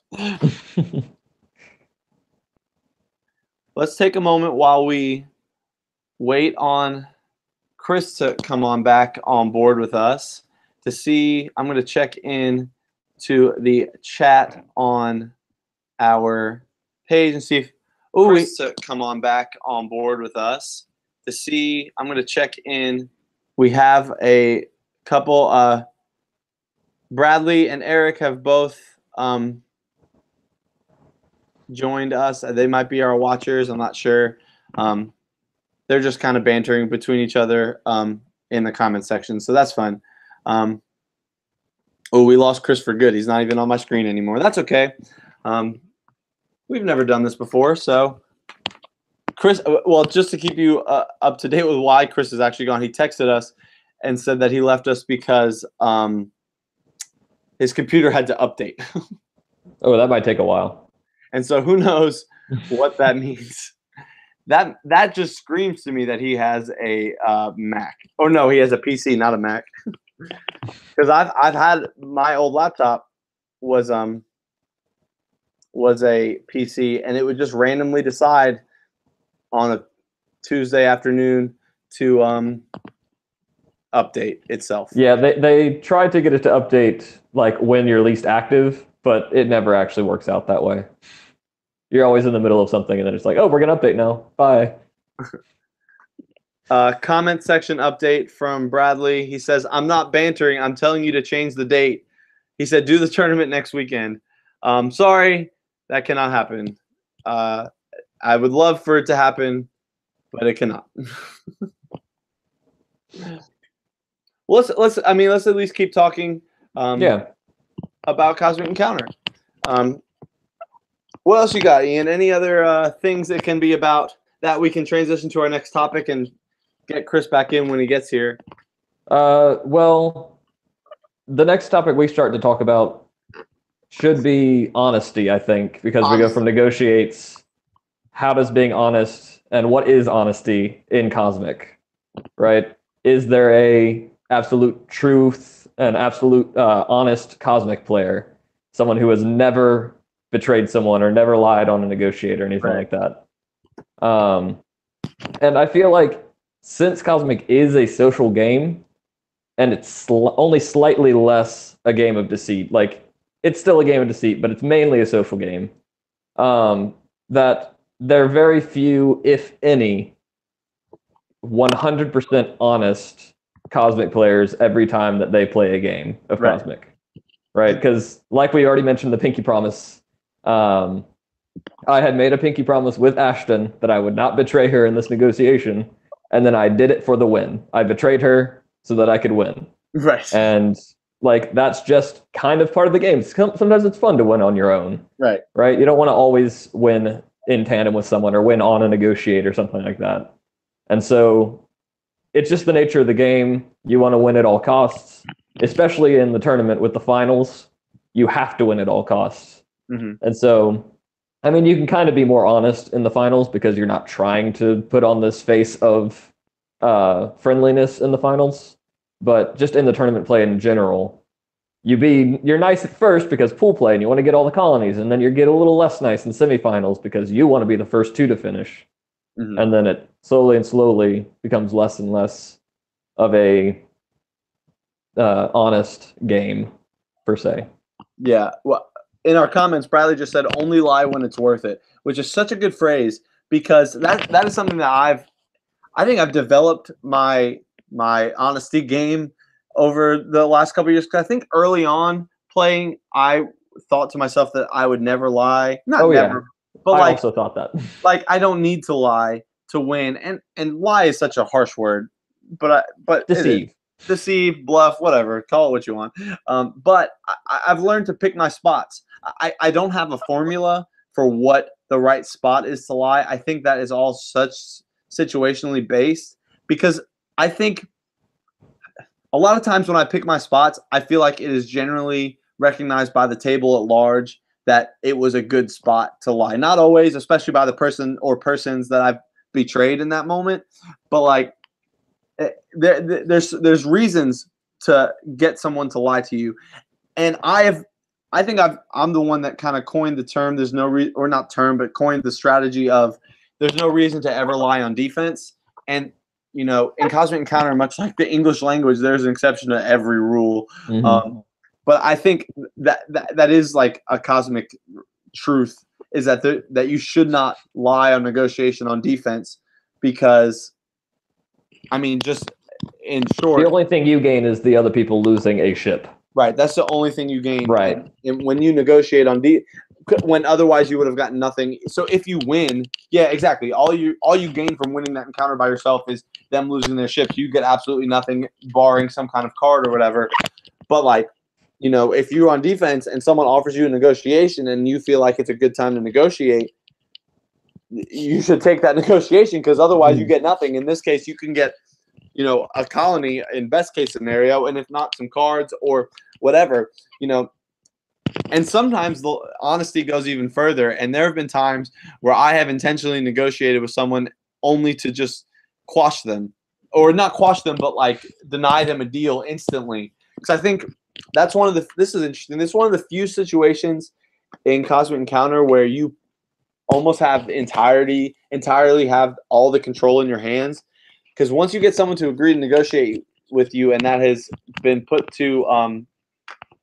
let's take a moment while we wait on Chris to come on back on board with us to see. I'm going to check in to the chat on our page and see if Chris to come on back on board with us to see. I'm going to check in. We have a couple. Bradley and Eric have both joined us. They might be our watchers. I'm not sure. They're just kind of bantering between each other in the comment section, so that's fun. We lost Chris for good. He's not even on my screen anymore. That's okay. We've never done this before, so Chris. Well, just to keep you up to date with why Chris is actually gone, he texted us and said that he left us because his computer had to update. Oh, that might take a while. And so who knows what that means. That just screams to me that he has a Mac. Oh no, he has a PC, not a Mac. Because I've had my old laptop was a PC, and it would just randomly decide on a Tuesday afternoon to update itself. Yeah, they tried to get it to update like when you're least active, but it never actually works out that way. You're always in the middle of something, and then it's like, oh, we're going to update now. Bye. Comment section update from Bradley. He says, I'm not bantering. I'm telling you to change the date. He said, do the tournament next weekend. Sorry, that cannot happen. I would love for it to happen, but it cannot. let's at least keep talking. Yeah. About Cosmic Encounter. What else you got, Ian? Any other things that can be about that we can transition to our next topic and get Chris back in when he gets here? Well, the next topic we start to talk about should be honesty, I think, because we go from negotiates. How does being honest and what is honesty in Cosmic, right? Is there a absolute truth, an absolute honest Cosmic player, someone who has never betrayed someone or never lied on a negotiate or anything like that? And I feel like since Cosmic is a social game, and it's only slightly less a game of deceit, like it's still a game of deceit, but it's mainly a social game, that there are very few, if any, 100% honest Cosmic players every time that they play a game of Cosmic, right? Because like we already mentioned, the Pinky Promise, I had made a Pinky Promise with Ashton that I would not betray her in this negotiation, and then I did it for the win. I betrayed her so that I could win. Right. And like that's just kind of part of the game. Sometimes it's fun to win on your own. Right. Right? You don't want to always win in tandem with someone or win on a negotiate or something like that. And so it's just the nature of the game. You want to win at all costs, especially in the tournament with the finals. You have to win at all costs. Mm-hmm. And so, I mean, you can kind of be more honest in the finals because you're not trying to put on this face of friendliness in the finals. But just in the tournament play in general, you're nice at first because pool play and you want to get all the colonies, and then you get a little less nice in semifinals because you want to be the first two to finish. Mm-hmm. And then it slowly becomes less and less of a honest game, per se. Yeah. Well, in our comments, Bradley just said, only lie when it's worth it, which is such a good phrase because that is something that I think I've developed my honesty game over the last couple of years. Because I think early on playing, I thought to myself that I would never lie. Not never, but I also thought that. Like I don't need to lie to win, and lie is such a harsh word. But deceive, bluff, whatever, call it what you want. But I've learned to pick my spots. I don't have a formula for what the right spot is to lie. I think that is all such situationally based because I think a lot of times when I pick my spots, I feel like it is generally recognized by the table at large that it was a good spot to lie. Not always, especially by the person or persons that I've betrayed in that moment, but like there's reasons to get someone to lie to you, and I'm the one that kind of coined the term. There's no coined the strategy of there's no reason to ever lie on defense. And you know, in Cosmic Encounter, much like the English language, there's an exception to every rule. Mm-hmm. But I think that is like a cosmic truth is that you should not lie on negotiation on defense because, I mean, just in short, the only thing you gain is the other people losing a ship. Right. That's the only thing you gain. Right. And when you negotiate on when otherwise you would have gotten nothing. So if you win, yeah, exactly. All you gain from winning that encounter by yourself is them losing their ships. You get absolutely nothing, barring some kind of card or whatever. But like, you know, if you're on defense and someone offers you a negotiation and you feel like it's a good time to negotiate, you should take that negotiation because otherwise you get nothing. In this case, you can get, you know, a colony in best case scenario, and if not, some cards or whatever, you know. And sometimes the honesty goes even further. And there have been times where I have intentionally negotiated with someone only to just quash them, or not quash them, but like deny them a deal instantly. Because I think that's this is interesting. This is one of the few situations in Cosmic Encounter where you almost have entirely have all the control in your hands. Because once you get someone to agree to negotiate with you, and that has been put to,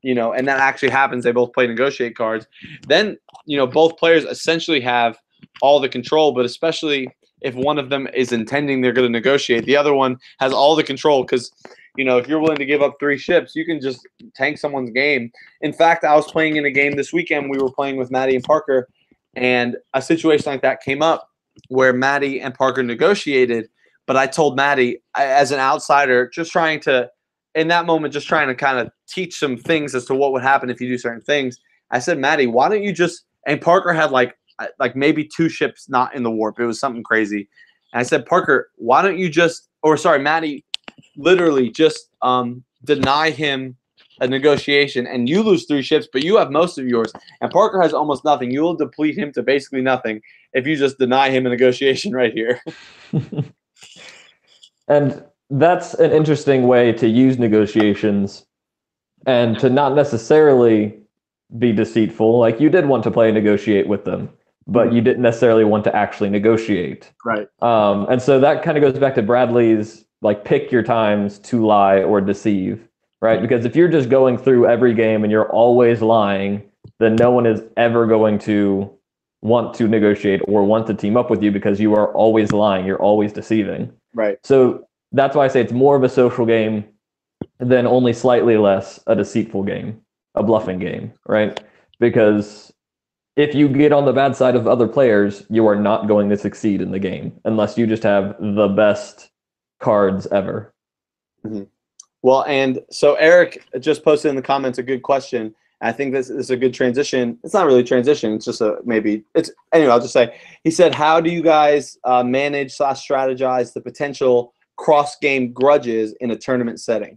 you know, and that actually happens, they both play negotiate cards, then, you know, both players essentially have all the control, but especially if one of them is intending they're going to negotiate, the other one has all the control because, you know, if you're willing to give up 3 ships, you can just tank someone's game. In fact, I was playing in a game this weekend. We were playing with Maddie and Parker, and a situation like that came up where Maddie and Parker negotiated, but I told Maddie, as an outsider, just trying to in that moment just trying to kind of teach some things as to what would happen if you do certain things. I said, Maddie, why don't you just – and Parker had like maybe 2 ships not in the warp. It was something crazy. And I said, Parker, why don't you just – or sorry, Maddie, literally just deny him a negotiation, and you lose 3 ships, but you have most of yours. And Parker has almost nothing. You will deplete him to basically nothing if you just deny him a negotiation right here. And that's an interesting way to use negotiations and to not necessarily be deceitful. Like, you did want to play and negotiate with them, but you didn't necessarily want to actually negotiate. Right. And so that kind of goes back to Bradley's, like, pick your times to lie or deceive, right? Because if you're just going through every game and you're always lying, then no one is ever going to want to negotiate or want to team up with you because you are always lying. You're always deceiving. Right. So that's why I say it's more of a social game than only slightly less a deceitful game, a bluffing game, right? Because if you get on the bad side of other players, you are not going to succeed in the game unless you just have the best cards ever. Mm-hmm. Well, and so Eric just posted in the comments a good question. I think this is a good transition. It's not really a transition. It's just anyway, I'll just say, he said, how do you guys manage / strategize the potential cross-game grudges in a tournament setting?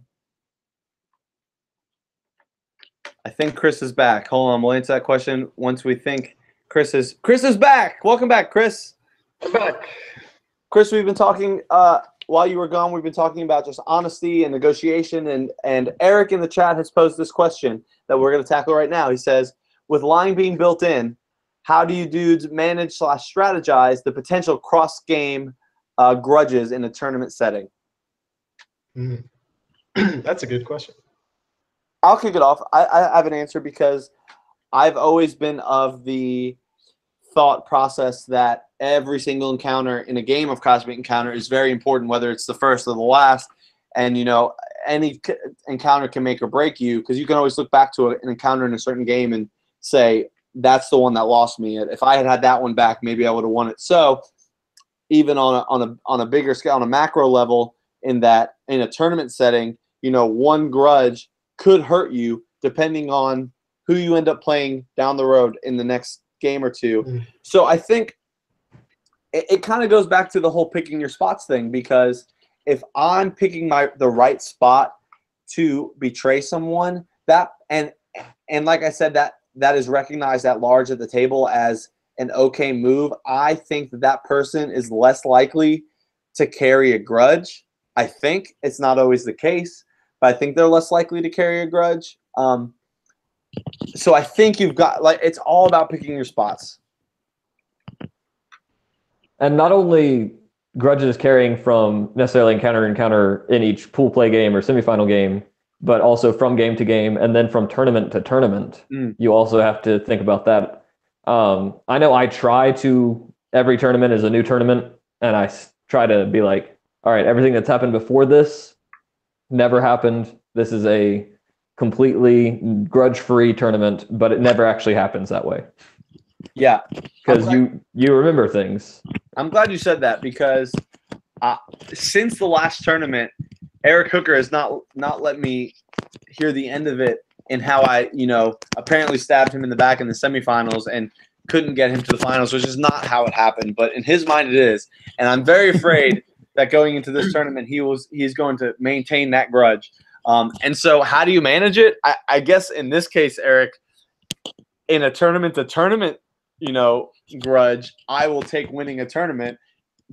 I think Chris is back. Hold on, we'll answer that question once we think Chris is back. Welcome back, Chris. I'm back. Chris, we've been talking while you were gone. We've been talking about just honesty and negotiation, and Eric in the chat has posed this question that we're going to tackle right now. He says, with lying being built in, how do you dudes manage / strategize the potential cross-game grudges in a tournament setting? That's a good question. I'll kick it off. I have an answer because I've always been of the thought process that every single encounter in a game of Cosmic Encounter is very important, whether it's the first or the last. And, you know, any encounter can make or break you, because you can always look back to an encounter in a certain game and say, that's the one that lost me. If I had that one back, maybe I would have won it. So even on a bigger scale, on a macro level, in a tournament setting, you know, one grudge could hurt you depending on who you end up playing down the road in the next game or two. So I think it kind of goes back to the whole picking your spots thing, because if I'm picking the right spot to betray someone, and like I said, that is recognized at large at the table as an okay move, I think that person is less likely to carry a grudge. I think it's not always the case, but I think they're less likely to carry a grudge. So I think you've got, like, it's all about picking your spots. And not only grudges carrying from necessarily encounter in each pool play game or semifinal game, but also from game to game and then from tournament to tournament. You also have to think about that. I know I try to, every tournament is a new tournament, and I try to be like, all right, everything that's happened before this never happened. This is a completely grudge-free tournament, but it never actually happens that way. Yeah. Because you remember things. I'm glad you said that, because since the last tournament, Eric Hooker has not let me hear the end of it, and how I, apparently stabbed him in the back in the semifinals and couldn't get him to the finals, which is not how it happened. But in his mind, it is. And I'm very afraid that going into this tournament, he's going to maintain that grudge. And so how do you manage it? I guess in this case, Eric, in a tournament-to-tournament, grudge, I will take winning a tournament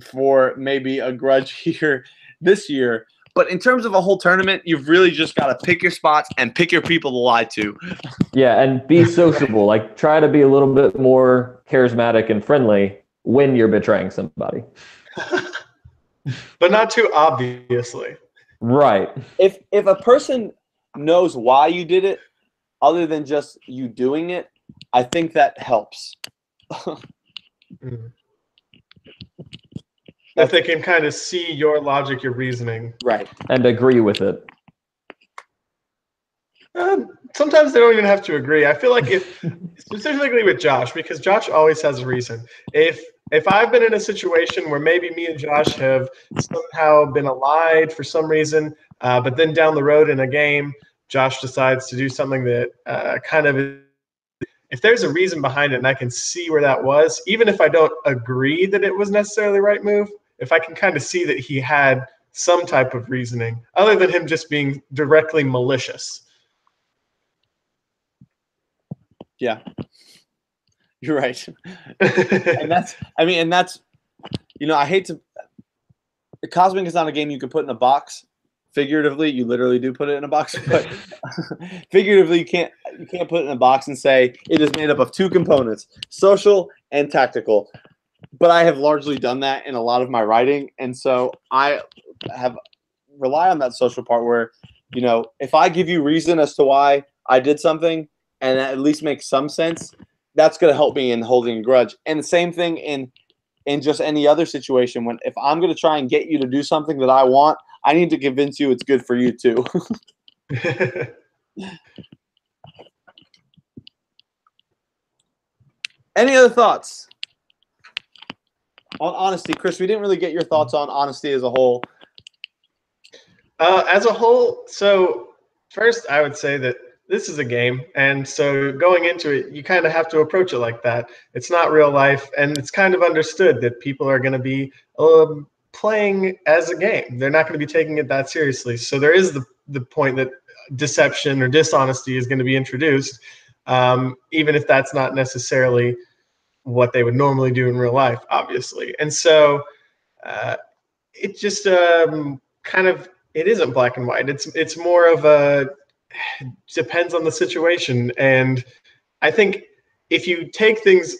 for maybe a grudge here this year. But in terms of a whole tournament, you've really just got to pick your spots and pick your people to lie to. Yeah, and be sociable. Like, try to be a little bit more charismatic and friendly when you're betraying somebody. But not too obviously. Right. If a person knows why you did it, other than just you doing it, I think that helps. If they can kind of see your logic, your reasoning. Right. And agree with it. Sometimes they don't even have to agree. I feel like specifically with Josh, because Josh always has a reason. If I've been in a situation where maybe me and Josh have somehow been allied for some reason, But then down the road in a game, Josh decides to do something that kind of, if there's a reason behind it and I can see where that was, even if I don't agree that it was necessarily the right move, if I can kind of see that he had some type of reasoning other than him just being directly malicious. Yeah, you're right. And that's, I hate to, Cosmic is not a game you can put in a box. Figuratively, you literally do put it in a box, but figuratively, you can't put it in a box and say it is made up of two components, social and tactical. But I have largely done that in a lot of my writing, and so I have rely on that social part where, if I give you reason as to why I did something and that at least makes some sense, that's going to help me in holding a grudge. And the same thing in just any other situation. When if I'm going to try and get you to do something that I want, I need to convince you it's good for you too. Any other thoughts on honesty, Chris? We didn't really get your thoughts on honesty as a whole. As a whole, so first I would say that this is a game, and so going into it, you kind of have to approach it like that. It's not real life, and it's kind of understood that people are going to be playing as a game. They're not going to be taking it that seriously. So there is the point that deception or dishonesty is going to be introduced, even if that's not necessarily what they would normally do in real life, obviously. And so it just kind of, it isn't black and white. It's more of a, depends on the situation. And I think if you take things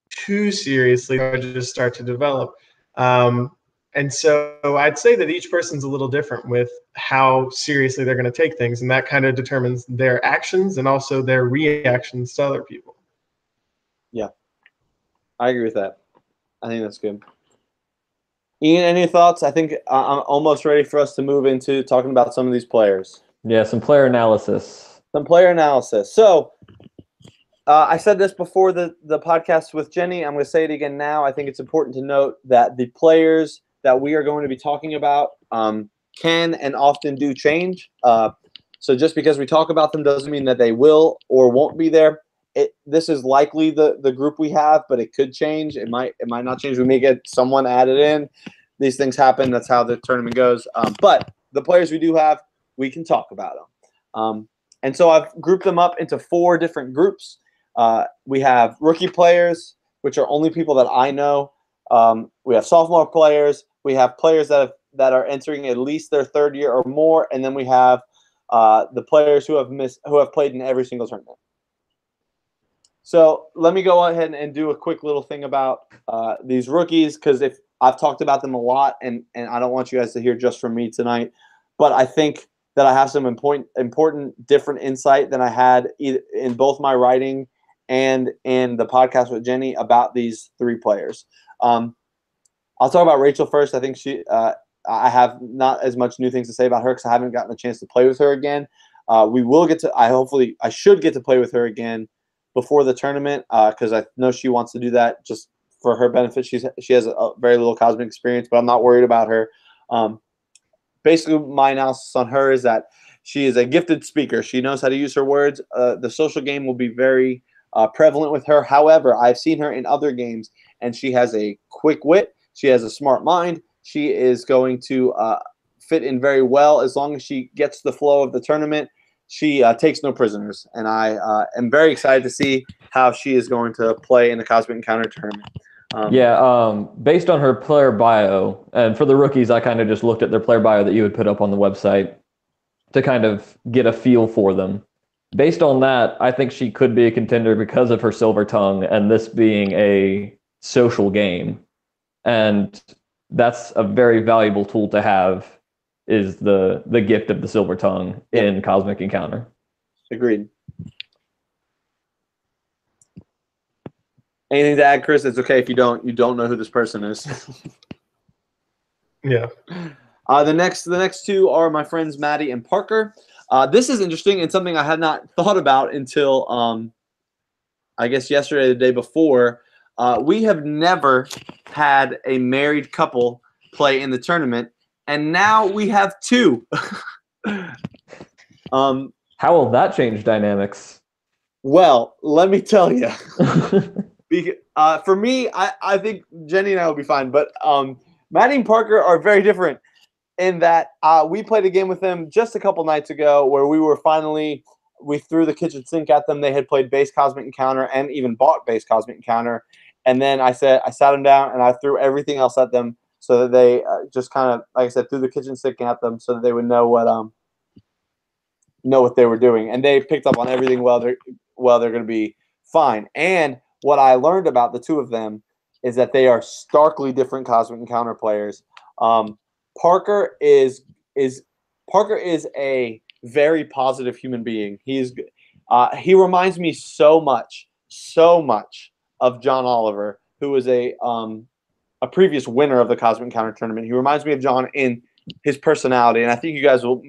too seriously, they just start to develop. And so I'd say that each person's a little different with how seriously they're going to take things, and that kind of determines their actions and also their reactions to other people. Yeah, I agree with that. I think that's good. Ian, any thoughts? I think I'm almost ready for us to move into talking about some of these players. Yeah, some player analysis. So I said this before the podcast with Jenny. I'm going to say it again now. I think it's important to note that the players that we are going to be talking about can and often do change. So just because we talk about them doesn't mean that they will or won't be there. This is likely the group we have, but it could change. It might not change. We may get someone added in. These things happen. That's how the tournament goes. But the players we do have, we can talk about them. And so I've grouped them up into 4 different groups. We have rookie players, which are only people that I know. We have sophomore players. We have players that are entering at least their 3rd year or more, and then we have the players who have played in every single tournament. So let me go ahead and do a quick little thing about these rookies, because if I've talked about them a lot, and I don't want you guys to hear just from me tonight, but I think that I have some important different insight than I had in both my writing and in the podcast with Jenny about these 3 players. I'll talk about Rachel first. I think I have not as much new things to say about her because I haven't gotten a chance to play with her again. We will get to. I should get to play with her again before the tournament because I know she wants to do that just for her benefit. She has a very little Cosmic experience, but I'm not worried about her. Basically, my analysis on her is that she is a gifted speaker. She knows how to use her words. The social game will be very prevalent with her. However, I've seen her in other games, and she has a quick wit. She has a smart mind. She is going to fit in very well as long as she gets the flow of the tournament. She takes no prisoners, and I am very excited to see how she is going to play in the Cosmic Encounter tournament. Based on her player bio, and for the rookies, I kind of just looked at their player bio that you had put up on the website to kind of get a feel for them. Based on that, I think she could be a contender because of her silver tongue and this being a social game. And that's a very valuable tool to have, is the gift of the silver tongue in Cosmic Encounter. Agreed. Anything to add, Chris? It's okay if you don't know who this person is. Yeah. The next 2 are my friends Maddie and Parker. This is interesting and something I had not thought about until I guess yesterday, the day before. We have never had a married couple play in the tournament, and now we have 2. How will that change dynamics? Well, let me tell you. For me, I think Jenny and I will be fine, but Maddie and Parker are very different in that we played a game with them just a couple nights ago where we threw the kitchen sink at them. They had played Base Cosmic Encounter and even bought Base Cosmic Encounter. And then I sat them down and I threw everything else at them so that they just kind of, like I said, threw the kitchen sink at them so that they would know what they were doing. And they picked up on everything well. They're going to be fine. And what I learned about the 2 of them is that they are starkly different Cosmic Encounter players. Parker is a very positive human being. He reminds me so much of John Oliver, who was a previous winner of the Cosmic Encounter tournament. He reminds me of John in his personality, and I think you guys will,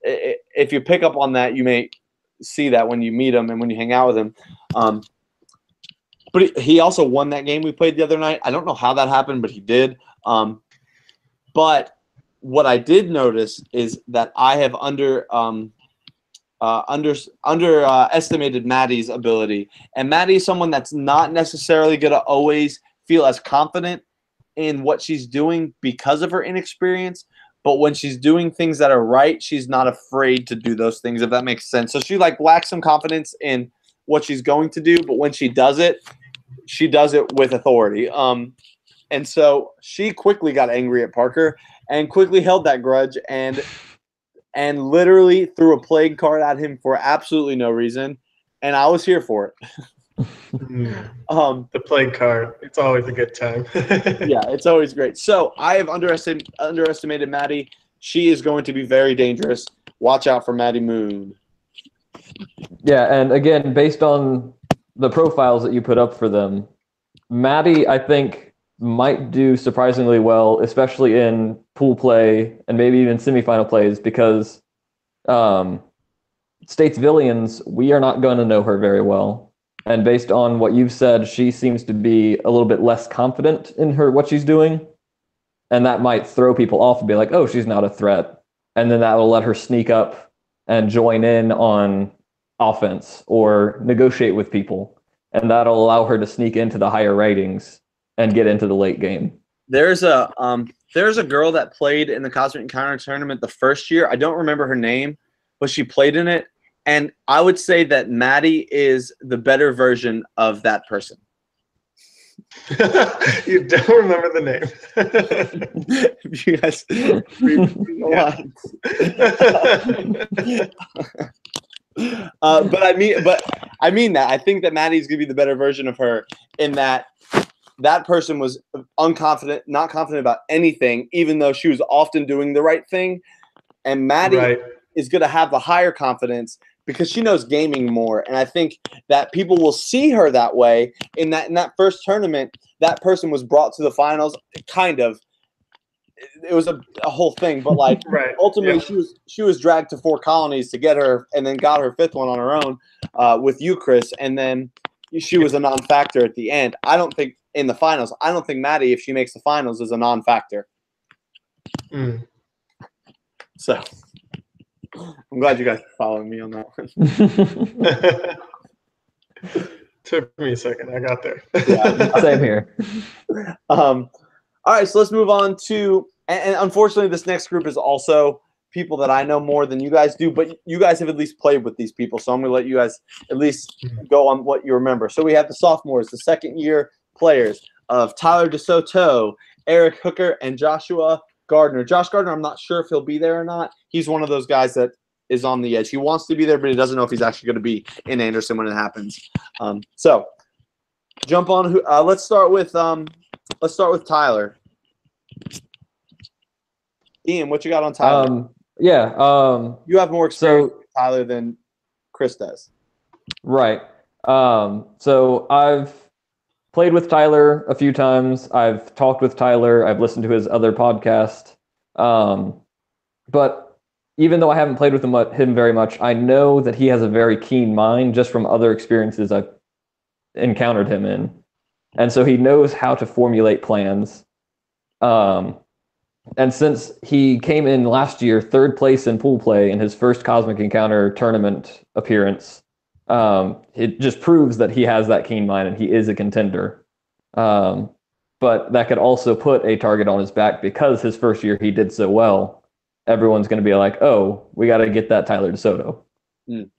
if you pick up on that, you may see that when you meet him and when you hang out with him. But he also won that game we played the other night. I don't know how that happened, but he did. But what I did notice is that I have underestimated Maddie's ability. And Maddie is someone that's not necessarily going to always feel as confident in what she's doing because of her inexperience. But when she's doing things that are right, she's not afraid to do those things, if that makes sense. So she lacks some confidence in what she's going to do, but when she does it with authority. And so she quickly got angry at Parker and quickly held that grudge and literally threw a plague card at him for absolutely no reason. And I was here for it. The plague card. It's always a good time. Yeah, it's always great. So I have underestimated Maddie. She is going to be very dangerous. Watch out for Maddie Moon. Yeah, and again, based on the profiles that you put up for them, Maddie, I think, might do surprisingly well, especially in pool play and maybe even semifinal plays, because States Villians, we are not going to know her very well. And based on what you've said, she seems to be a little bit less confident in what she's doing. And that might throw people off and be like, oh, she's not a threat. And then that will let her sneak up and join in on offense or negotiate with people. And that'll allow her to sneak into the higher ratings and get into the late game. There's a girl that played in the Cosmic Encounter tournament the first year. I don't remember her name, but she played in it. And I would say that Maddie is the better version of that person. You don't remember the name. You guys but I mean that. I think that Maddie's gonna be the better version of her in that person was unconfident, not confident about anything, even though she was often doing the right thing. And Maddie is gonna have the higher confidence because she knows gaming more. And I think that people will see her that way. In that first tournament, that person was brought to the finals, kind of. It was a whole thing, but ultimately she was dragged to 4 colonies to get her, and then got her 5th one on her own with you, Chris, and then she was a non-factor at the end. I don't think in the finals. I don't think Maddie, if she makes the finals, is a non-factor. So I'm glad you guys are following me on that one. Took me a second. I got there. Yeah, same here. All right, so let's move on to, and unfortunately, this next group is also people that I know more than you guys do, but you guys have at least played with these people, so I'm going to let you guys at least go on what you remember. So we have the sophomores, the second-year players of Tyler DeSoto, Eric Hooker, and Joshua Gardner. Josh Gardner, I'm not sure if he'll be there or not. He's one of those guys that is on the edge. He wants to be there, but he doesn't know if he's actually going to be in Anderson when it happens. So jump on. Let's start with Tyler. Ian, what you got on Tyler? You have more experience with Tyler than Chris does. Right. So I've played with Tyler a few times. I've talked with Tyler. I've listened to his other podcast. But even though I haven't played with him very much, I know that he has a very keen mind just from other experiences I've encountered him in. And so he knows how to formulate plans. And since he came in last year, third place in pool play in his first Cosmic Encounter tournament appearance, it just proves that he has that keen mind and he is a contender. But that could also put a target on his back because his first year he did so well. Everyone's going to be like, oh, we got to get that Tyler DeSoto. Mm.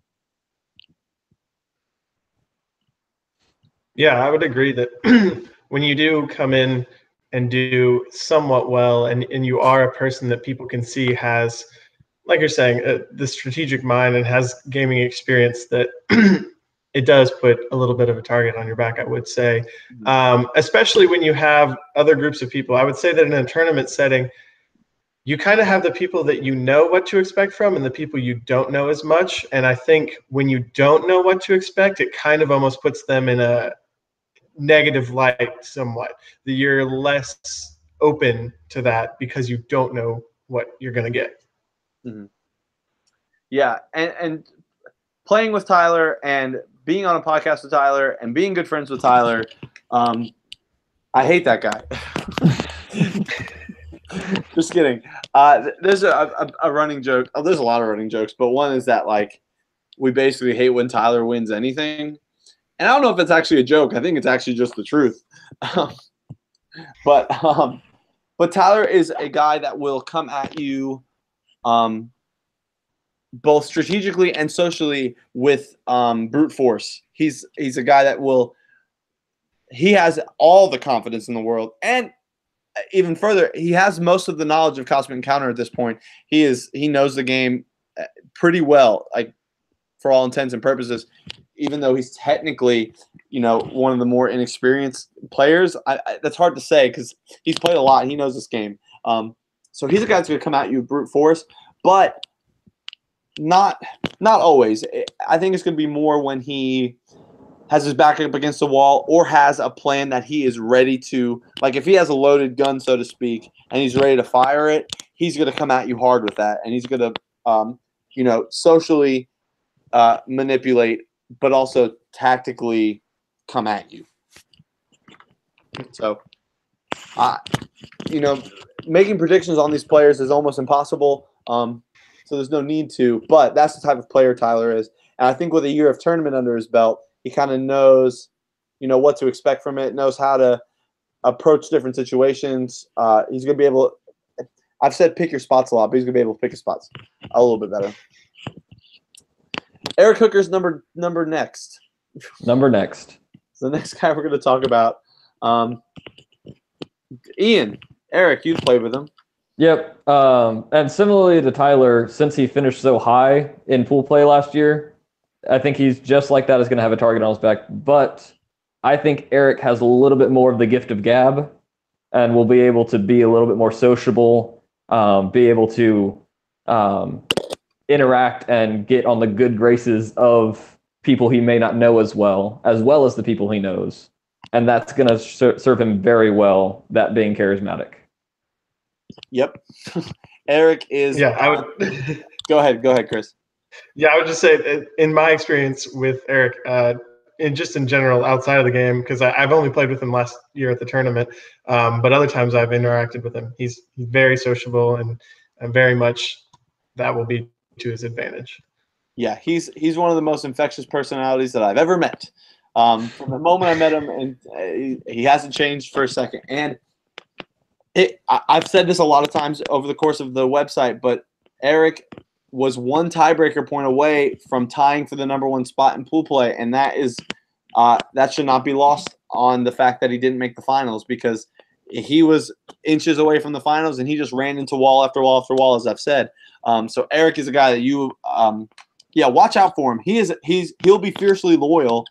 Yeah, I would agree that when you do come in and do somewhat well, and you are a person that people can see has, like you're saying, the strategic mind and has gaming experience, that it does put a little bit of a target on your back, I would say. Especially when you have other groups of people. I would say that in a tournament setting, you kind of have the people that you know what to expect from and the people you don't know as much. And I think when you don't know what to expect, it kind of almost puts them in a negative light somewhat. That you're less open to that because you don't know what you're going to get. Mm-hmm. Yeah, and playing with Tyler and being on a podcast with Tyler and being good friends with Tyler, I hate that guy. Just kidding. There's a running joke. Oh, there's a lot of running jokes, but one is that like we basically hate when Tyler wins anything. And I don't know if it's actually a joke. I think it's actually just the truth. But Tyler is a guy that will come at you both strategically and socially with brute force. He's a guy that he has all the confidence in the world, and even further, he has most of the knowledge of Cosmic Encounter at this point. He knows the game pretty well, like for all intents and purposes. Even though he's technically, one of the more inexperienced players, that's hard to say because he's played a lot. And he knows this game. So he's a guy that's going to come at you with brute force, but not always. I think it's going to be more when he has his back up against the wall or has a plan that he is ready to, like if he has a loaded gun, so to speak, and he's ready to fire it, he's going to come at you hard with that. And he's going to, socially manipulate, but also tactically come at you. So, making predictions on these players is almost impossible. So there's no need to, but that's the type of player Tyler is. And I think with a year of tournament under his belt, he kind of knows, what to expect from it, knows how to approach different situations. He's going to be able – I've said pick your spots a lot, but he's going to be able to pick his spots a little bit better. Eric Hooker's number next. Number next. The next guy we're going to talk about. Ian, Eric, you've played with him. Yep. And similarly to Tyler, since he finished so high in pool play last year, I think he's just like that is going to have a target on his back. But I think Eric has a little bit more of the gift of gab and will be able to be a little bit more sociable, be able to interact and get on the good graces of people he may not know as well as the people he knows. And that's going to serve him very well, that being charismatic. Yep. Eric is... Yeah, I would... Go ahead, Chris. Yeah, I would just say, in my experience with Eric, in general, outside of the game, because I've only played with him last year at the tournament, but other times I've interacted with him. He's very sociable, and very much that will be to his advantage. Yeah, he's one of the most infectious personalities that I've ever met. From the moment I met him, and he hasn't changed for a second. And I've said this a lot of times over the course of the website, but Eric was one tiebreaker point away from tying for the number one spot in pool play, and that should not be lost on the fact that he didn't make the finals, because he was inches away from the finals and he just ran into wall after wall after wall, as I've said. So Eric is a guy that you watch out for him. He'll be fiercely loyal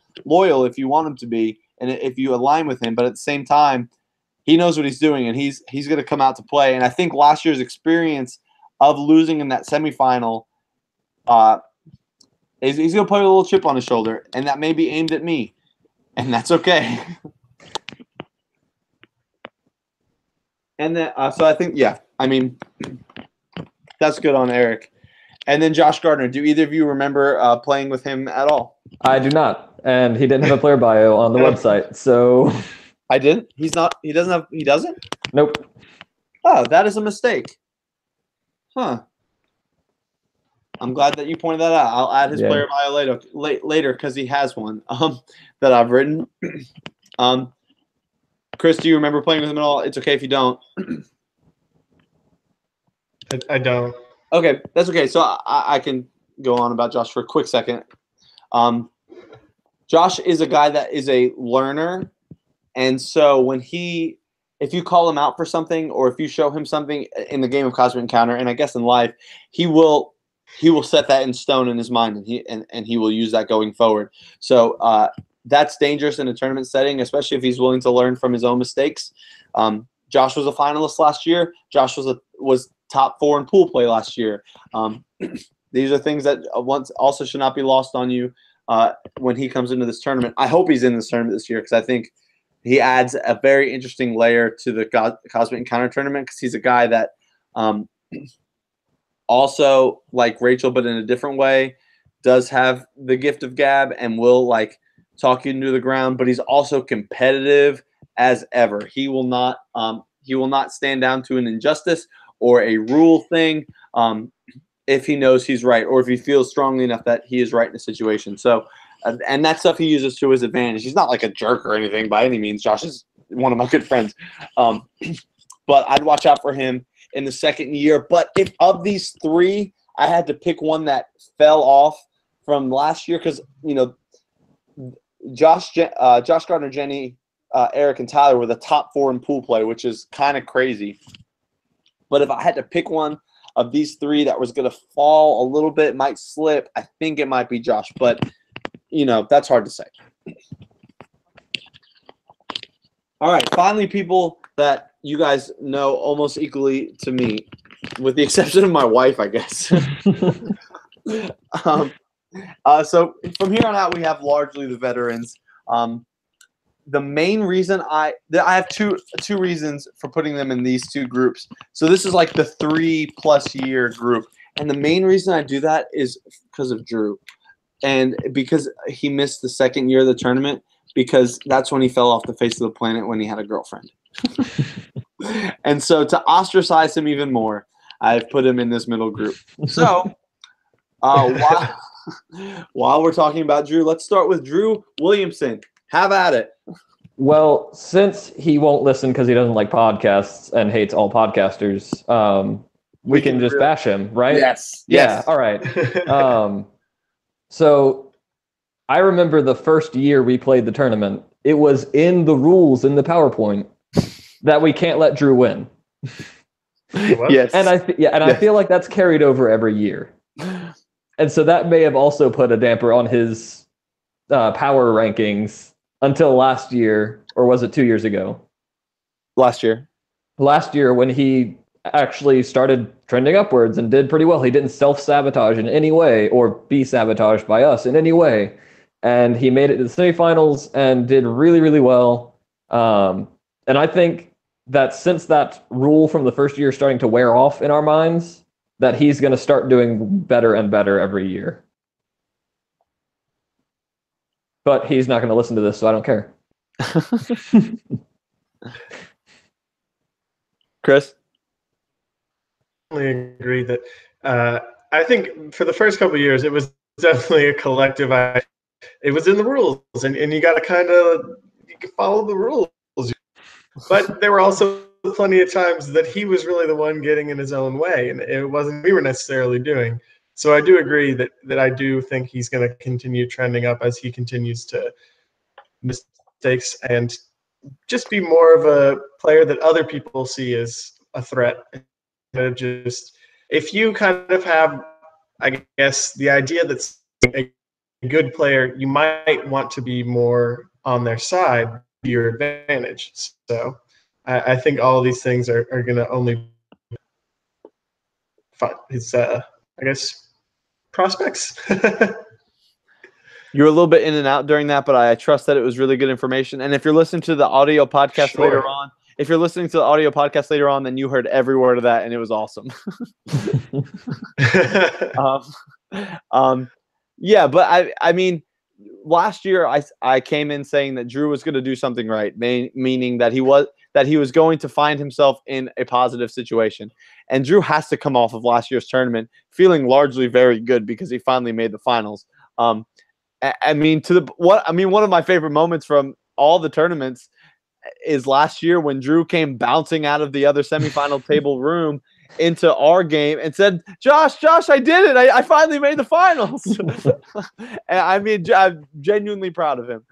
if you want him to be, and if you align with him, but at the same time, he knows what he's doing, and he's going to come out to play. And I think last year's experience of losing in that semifinal, he's going to put a little chip on his shoulder, and that may be aimed at me, and that's okay. And then, so I think, that's good on Eric. And then Josh Gardner, do either of you remember playing with him at all? I do not, and he didn't have a player bio on the website, so... I didn't? He doesn't? Nope. Oh, that is a mistake. Huh. I'm glad that you pointed that out. I'll add his player bio later because he has one that I've written. Chris, do you remember playing with him at all? It's okay if you don't. I don't. Okay, that's okay. So I can go on about Josh for a quick second. Josh is a guy that is a learner, and so if you call him out for something or if you show him something in the game of Cosmic Encounter, and I guess in life, he will set that in stone in his mind, and he will use that going forward. So that's dangerous in a tournament setting, especially if he's willing to learn from his own mistakes. Josh was a finalist last year. Josh was top 4 in pool play last year. These are things that also should not be lost on you when he comes into this tournament. I hope he's in this tournament this year because I think he adds a very interesting layer to the Cosmic Encounter tournament because he's a guy that also, like Rachel, but in a different way, does have the gift of gab and will talk you into the ground, but he's also competitive as ever. He will not stand down to an injustice or a rule thing if he knows he's right or if he feels strongly enough that he is right in a situation. So, and that stuff he uses to his advantage. He's not like a jerk or anything by any means. Josh is one of my good friends. But I'd watch out for him in the second year. But if of these 3, I had to pick one that fell off from last year because, Josh Gardner, Jenny, Eric, and Tyler were the top 4 in pool play, which is kind of crazy. But if I had to pick one of these 3 that was going to fall a little bit, might slip, I think it might be Josh. But, that's hard to say. All right, finally, people that you guys know almost equally to me, with the exception of my wife, I guess. So from here on out, we have largely the veterans. The main reason I have two reasons for putting them in these 2 groups. So this is like the 3+ year group, and the main reason I do that is because of Drew, and because he missed the second year of the tournament, because that's when he fell off the face of the planet when he had a girlfriend. And so to ostracize him even more, I've put him in this middle group. So while we're talking about Drew, let's start with Drew Williamson. Have at it. Well, since he won't listen because he doesn't like podcasts and hates all podcasters, we can just bash him, right? Yes. Yeah. All right. So I remember the first year we played the tournament, it was in the rules in the PowerPoint that we can't let Drew win. Yes. And I feel like that's carried over every year. And so that may have also put a damper on his power rankings until last year, or was it 2 years ago? Last year when he actually started trending upwards and did pretty well. He didn't self-sabotage in any way or be sabotaged by us in any way. And he made it to the semifinals and did really, really well. And I think that since that rule from the first year is starting to wear off in our minds, that he's going to start doing better and better every year. But he's not going to listen to this, so I don't care. Chris? I agree that I think for the first couple of years, it was definitely a collective. It was in the rules, and you got to you can follow the rules. But there were also plenty of times that he was really the one getting in his own way, and it wasn't we were necessarily doing. So I do agree that I do think he's going to continue trending up as he continues to mistakes and just be more of a player that other people see as a threat. Just if you kind of have, I guess, the idea that a good player, you might want to be more on their side to your advantage. So I think all of these things are going to only fund his, I guess, prospects. You were a little bit in and out during that, but I trust that it was really good information. And if you're listening to the audio podcast later on, then you heard every word of that, and it was awesome. Yeah, but I mean, last year I came in saying that Drew was going to do something right, meaning that that he was going to find himself in a positive situation. And Drew has to come off of last year's tournament feeling largely very good because he finally made the finals. I mean, one of my favorite moments from all the tournaments is last year when Drew came bouncing out of the other semifinal table room into our game and said, Josh, I did it. I finally made the finals. And I mean, I'm genuinely proud of him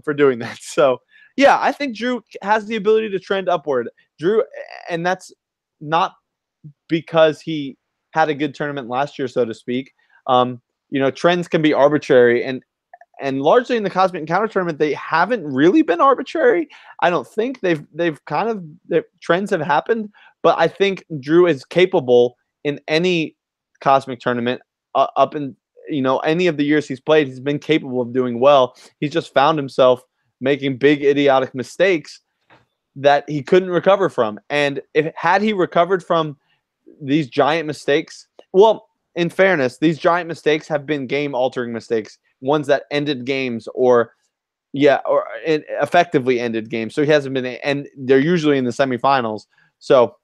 for doing that. So, yeah, I think Drew has the ability to trend upward. Drew, and that's not because he had a good tournament last year, so to speak. Trends can be arbitrary, and largely in the Cosmic Encounter tournament, they haven't really been arbitrary. I don't think trends have happened, but I think Drew is capable in any Cosmic tournament up in any of the years he's played. He's been capable of doing well. He's just found himself making big idiotic mistakes that he couldn't recover from. And had he recovered from these giant mistakes, well, in fairness, these giant mistakes have been game-altering mistakes, ones that ended games or effectively ended games. So he hasn't been, and they're usually in the semifinals. So,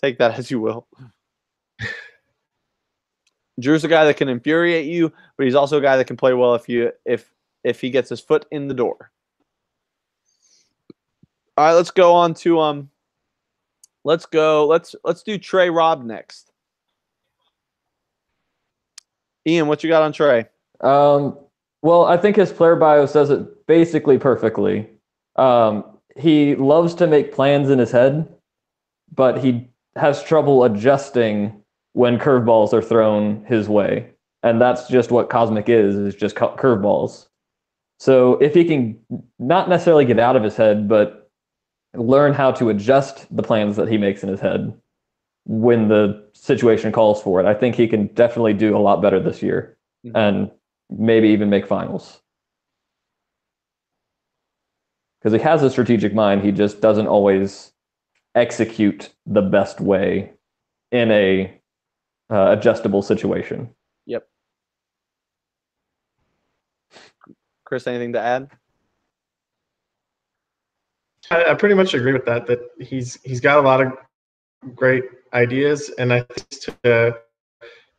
take that as you will. Drew's a guy that can infuriate you, but he's also a guy that can play well if he gets his foot in the door. All right, let's go on to let's do Trey Robb next. Ian, what you got on Trey? Well, I think his player bio says it basically perfectly. He loves to make plans in his head, but he has trouble adjusting when curveballs are thrown his way. And that's just what Cosmic is just curveballs. So if he can not necessarily get out of his head, but learn how to adjust the plans that he makes in his head when the situation calls for it, I think he can definitely do a lot better this year and maybe even make finals. Because he has a strategic mind, he just doesn't always execute the best way in a adjustable situation. Yep. Chris, anything to add? I pretty much agree with that he's got a lot of great ideas, and I think to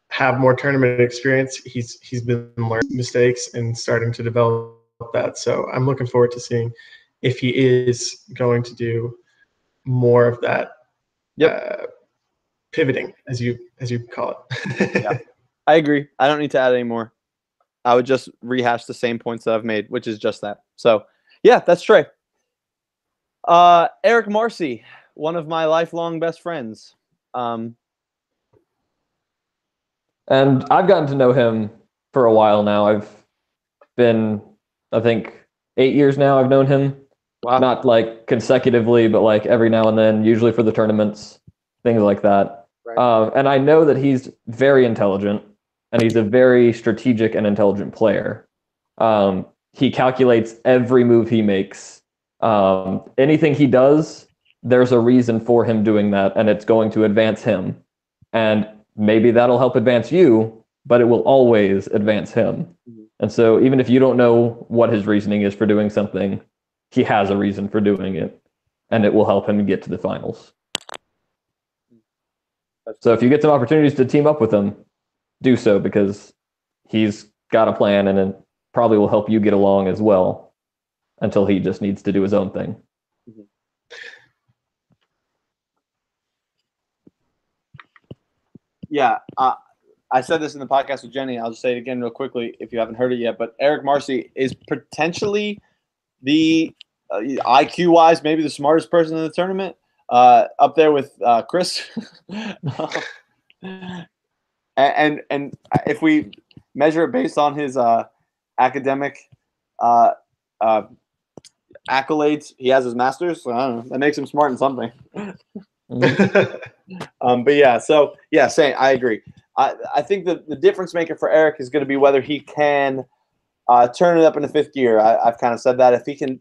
have more tournament experience, he's been learning mistakes and starting to develop that. So I'm looking forward to seeing if he is going to do more of that. Yep. Pivoting, as you call it. Yeah. I agree. I don't need to add any more. I would just rehash the same points that I've made, which is just that. So, yeah, that's Trey. Eric Marcy, one of my lifelong best friends. And I've gotten to know him for a while now. I've been, I think, 8 years now I've known him. Wow. Not like consecutively, but like every now and then, usually for the tournaments, things like that. Right. And I know that he's very intelligent, and he's a very strategic and intelligent player. He calculates every move he makes. Anything he does, there's a reason for him doing that, and it's going to advance him. And maybe that'll help advance you, but it will always advance him. Mm-hmm. And so even if you don't know what his reasoning is for doing something, he has a reason for doing it, and it will help him get to the finals. So if you get some opportunities to team up with him, do so, because he's got a plan, and it probably will help you get along as well until he just needs to do his own thing. Mm-hmm. Yeah, I said this in the podcast with Jenny. I'll just say it again real quickly if you haven't heard it yet. But Eric Marcy is potentially the IQ-wise, maybe the smartest person in the tournament, up there with Chris. and if we measure it based on his academic accolades, he has his master's. So I don't know. That makes him smart in something. But yeah, so yeah, I agree. I think the difference maker for Eric is going to be whether he can turn it up in the fifth gear. I've kind of said that if he can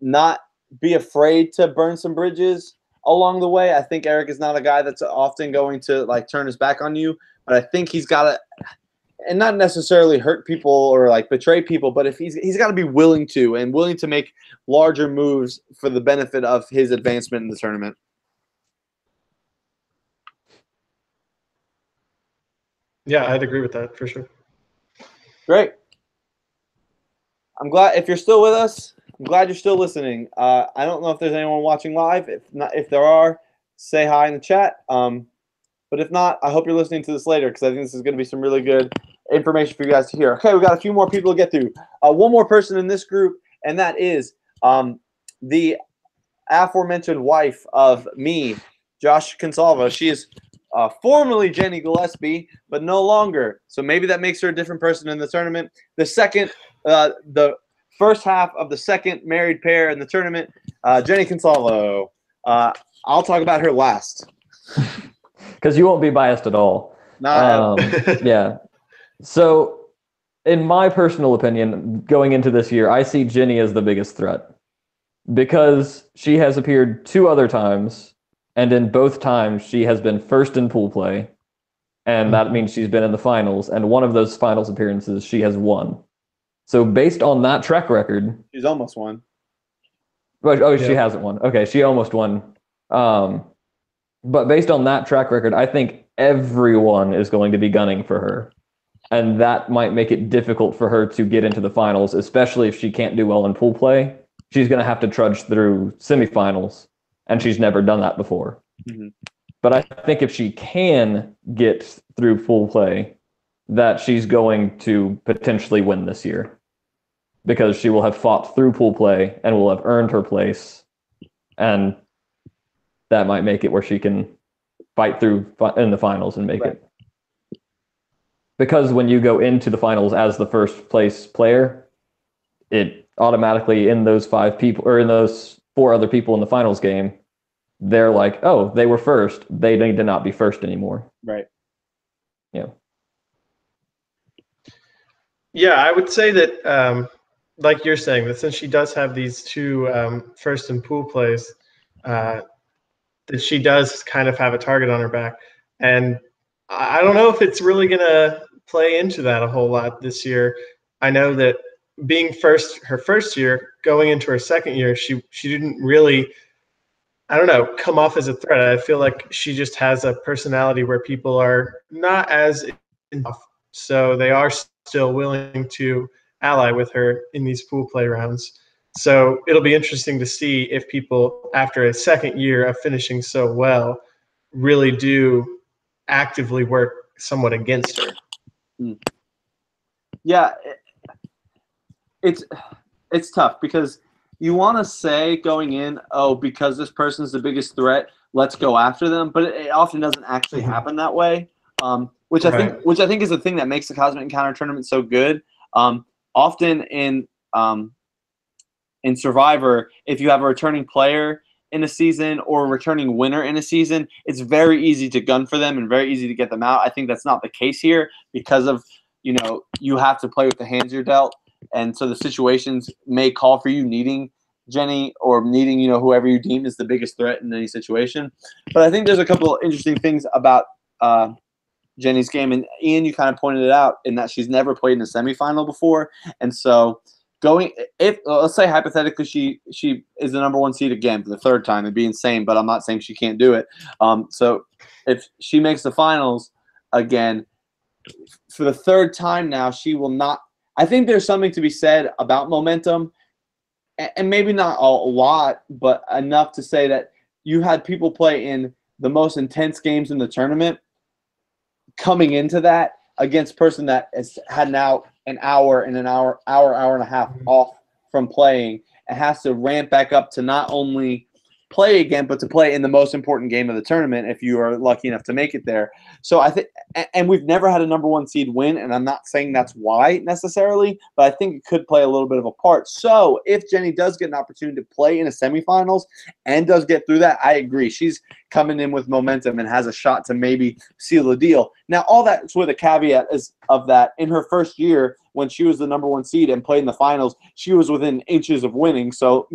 not be afraid to burn some bridges along the way. I think Eric is not a guy that's often going to like turn his back on you, but I think he's got and not necessarily hurt people or like betray people, but if he's got to be willing to make larger moves for the benefit of his advancement in the tournament. Yeah, I'd agree with that for sure. Great. I'm glad if you're still with us. I'm glad you're still listening. I don't know if there's anyone watching live. If there are, say hi in the chat. But if not, I hope you're listening to this later because I think this is going to be some really good information for you guys to hear. Okay, we got a few more people to get through. One more person in this group, and that is the aforementioned wife of me, Josh Consalvo. She is formerly Jenny Gillespie, but no longer. So maybe that makes her a different person in the tournament. The first half of the second married pair in the tournament, Jenny Consalvo. I'll talk about her last. Because you won't be biased at all. Yeah. So, in my personal opinion, going into this year, I see Jenny as the biggest threat. Because she has appeared 2 other times, and in both times she has been first in pool play, and that means she's been in the finals, and one of those finals appearances she has won. So based on that track record... She's almost won. She hasn't won. Okay, she almost won. But based on that track record, I think everyone is going to be gunning for her. And that might make it difficult for her to get into the finals, especially if she can't do well in pool play. She's going to have to trudge through semifinals, and she's never done that before. Mm-hmm. But I think if she can get through pool play, that she's going to potentially win this year. Because she will have fought through pool play and will have earned her place. And that might make it where she can fight through in the finals and make it. Because when you go into the finals as the first place player, it automatically in those 5 people or in those 4 other people in the finals game, they're like, oh, they were first. They need to not be first anymore. Right. Yeah. Yeah, I would say that, like you're saying, that since she does have these 2 first in pool plays, that she does kind of have a target on her back. And I don't know if it's really going to play into that a whole lot this year. I know that being her first year, going into her second year, she didn't really, I don't know, come off as a threat. I feel like she just has a personality where people are not as enough, so they are still willing to ally with her in these pool play rounds. So it'll be interesting to see if people, after a second year of finishing so well, really do actively work somewhat against her. Yeah, it's tough because you want to say going in, oh, because this person's the biggest threat, let's go after them, but it often doesn't actually happen that way. Which I think is the thing that makes the Cosmic Encounter tournament so good. Often in Survivor, if you have a returning player in a season or a returning winner in a season, it's very easy to gun for them and very easy to get them out. I think that's not the case here because of, you have to play with the hands you're dealt. And so the situations may call for you needing Jenny or needing, whoever you deem is the biggest threat in any situation. But I think there's a couple of interesting things about Jenny's game. And Ian, you kind of pointed it out in that she's never played in a semifinal before. And so let's say hypothetically she is the number 1 seed again for the 3rd time, it'd be insane, but I'm not saying she can't do it. So if she makes the finals again for the 3rd time now, she will not. I think there's something to be said about momentum, and maybe not a lot, but enough to say that you had people play in the most intense games in the tournament coming into that against a person that has had now an hour and a half off from playing and has to ramp back up to not only play again, but to play in the most important game of the tournament if you are lucky enough to make it there. So I think, and we've never had a number 1 seed win, and I'm not saying that's why necessarily, but I think it could play a little bit of a part. So if Jenny does get an opportunity to play in a semifinals and does get through that, I agree. She's coming in with momentum and has a shot to maybe seal the deal. Now, all that's with a caveat is of that in her first year when she was the number 1 seed and played in the finals, she was within inches of winning. So,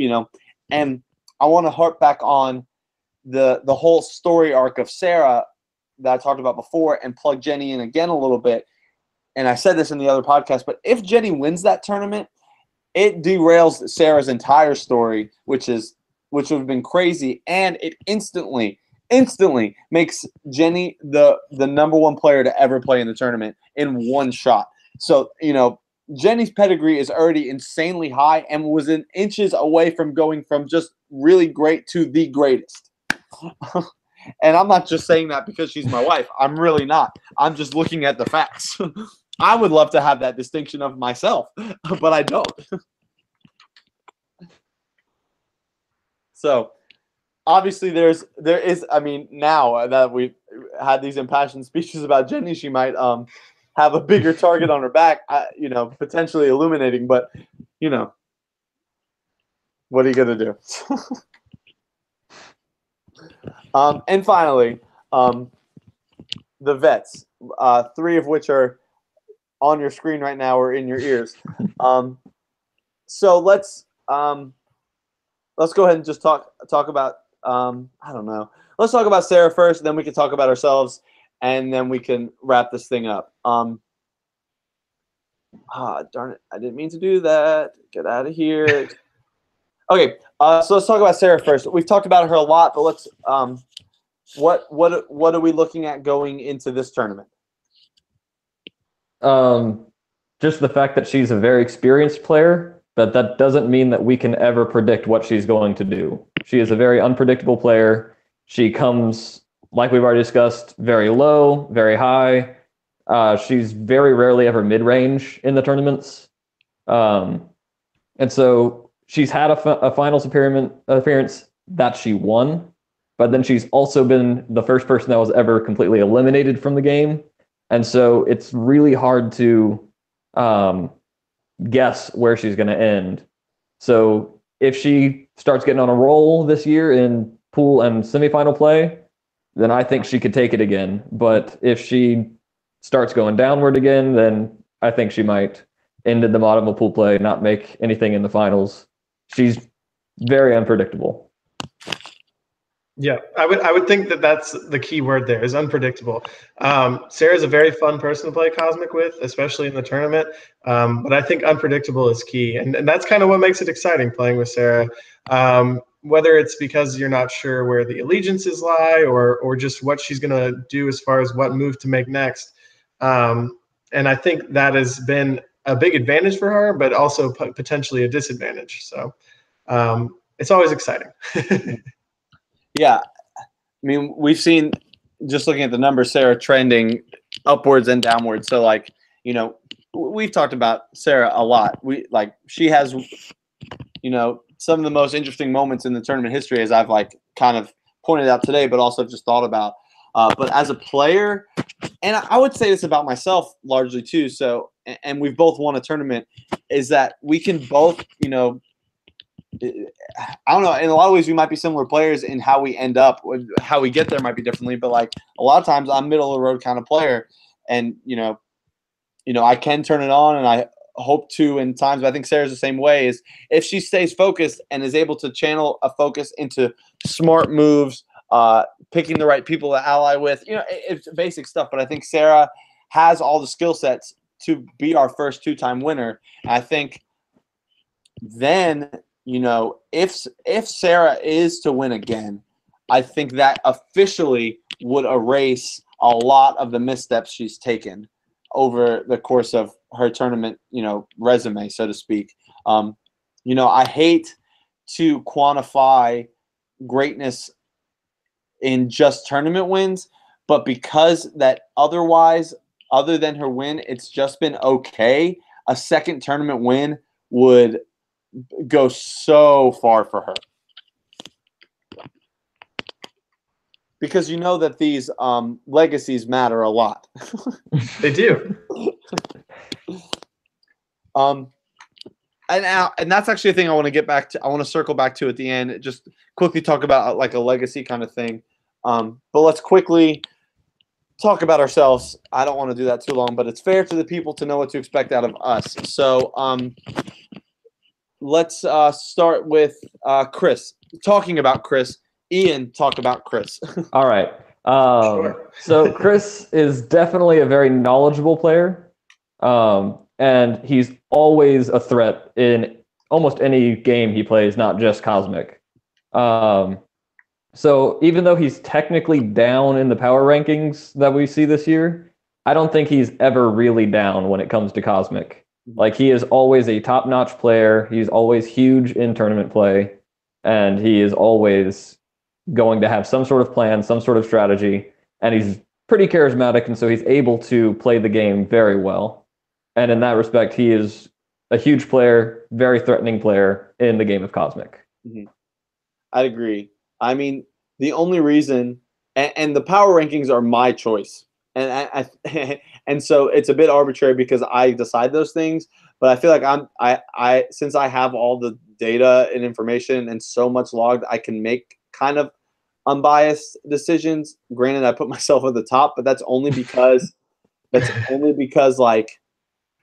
and I want to harp back on the whole story arc of Sarah that I talked about before and plug Jenny in again a little bit. and I said this in the other podcast, but if Jenny wins that tournament, it derails Sarah's entire story, which would have been crazy, and it instantly makes Jenny the number one player to ever play in the tournament in one shot. So, Jenny's pedigree is already insanely high and was in inches away from going from just really great to the greatest. And I'm not just saying that because she's my wife. I'm really not. I'm just looking at the facts. I would love to have that distinction of myself, but I don't. So, obviously, there is. I mean, now that we've had these impassioned speeches about Jenny, she might have a bigger target on her back. Potentially illuminating. But what are you gonna do? And finally, the vets, 3 of which are on your screen right now or in your ears. So let's go ahead and just talk about I don't know. Let's talk about Sarah first, and then we can talk about ourselves, and then we can wrap this thing up. Darn it! I didn't mean to do that. Get out of here. Okay, so let's talk about Sarah first. We've talked about her a lot, but let's what are we looking at going into this tournament? Just the fact that she's a very experienced player, but that doesn't mean that we can ever predict what she's going to do. She is a very unpredictable player. She comes, like we've already discussed, very low, very high. She's very rarely ever mid-range in the tournaments. And so she's had a finals appearance that she won, but then she's also been the first person that was ever completely eliminated from the game. And so it's really hard to guess where she's going to end. So if she starts getting on a roll this year in pool and semifinal play, then I think she could take it again. But if she starts going downward again, then I think she might end in the bottom of pool play, not make anything in the finals. She's very unpredictable. Yeah, I would think that that's the key word there, is unpredictable. Sarah's a very fun person to play Cosmic with, especially in the tournament. But I think unpredictable is key. And that's kind of what makes it exciting playing with Sarah. Whether it's because you're not sure where the allegiances lie or just what she's going to do as far as what move to make next. And I think that has been a big advantage for her, but also potentially a disadvantage. So it's always exciting. Yeah, I mean, we've seen, just looking at the numbers, Sarah trending upwards and downwards. So, we've talked about Sarah a lot. She has, some of the most interesting moments in the tournament history, as I've kind of pointed out today, but also just thought about. But as a player, and I would say this about myself largely too. So, and we've both won a tournament, is that we can both, I don't know. In a lot of ways, we might be similar players in how we end up. How we get there might be differently, but a lot of times, I'm middle of the road kind of player, and I can turn it on, and I hope to in times. But I think Sarah's the same way. Is if she stays focused and is able to channel a focus into smart moves, picking the right people to ally with. It's basic stuff. But I think Sarah has all the skill sets to be our first 2-time winner. And I think then. If Sarah is to win again, I think that officially would erase a lot of the missteps she's taken over the course of her tournament, resume, so to speak. I hate to quantify greatness in just tournament wins, but because that otherwise, other than her win, it's just been okay, a second tournament win would go so far for her, because that these legacies matter a lot. They do. And that's actually a thing I want to get back to. I want to circle back to at the end. Just quickly talk about a legacy kind of thing. But let's quickly talk about ourselves. I don't want to do that too long, but it's fair to the people to know what to expect out of us. So, let's start with Chris. Talking about Chris, Ian, talk about Chris. All right. Sure. So Chris is definitely a very knowledgeable player. And he's always a threat in almost any game he plays, not just Cosmic. So even though he's technically down in the power rankings that we see this year, I don't think he's ever really down when it comes to Cosmic. Like, he is always a top-notch player. He's always huge in tournament play, and he is always going to have some sort of plan, some sort of strategy, and he's pretty charismatic, and so he's able to play the game very well. And in that respect, he is a huge player, very threatening player in the game of Cosmic. Mm-hmm. I'd agree. I mean, the only reason, and the power rankings are my choice, and and so it's a bit arbitrary because I decide those things. But I feel like I since I have all the data and information and so much logged, I can make kind of unbiased decisions. Granted, I put myself at the top, but that's only because like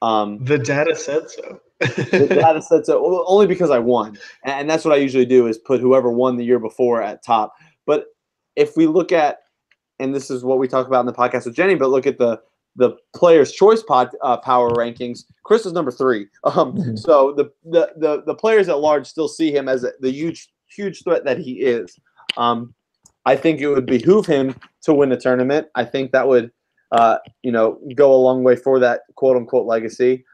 the data said so. The data said so only because I won, and that's what I usually do is put whoever won the year before at top. But if we look at, and this is what we talk about in the podcast with Jenny, but look at the Players' Choice power rankings. Chris is number 3. So the players at large still see him as the huge threat that he is. I think it would behoove him to win a tournament. I think that would go a long way for that quote unquote legacy.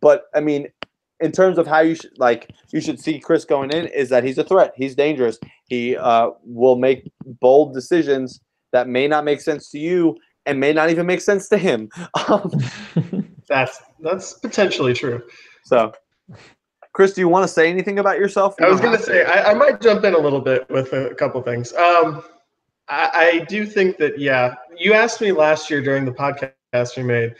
But I mean, in terms of how you should see Chris going in, is that he's a threat. He's dangerous. He will make bold decisions that may not make sense to you and may not even make sense to him. That's potentially true. So, Chris, do you want to say anything about yourself? I was going to say, I might jump in a little bit with a couple things. I do think that, you asked me last year during the podcast we made,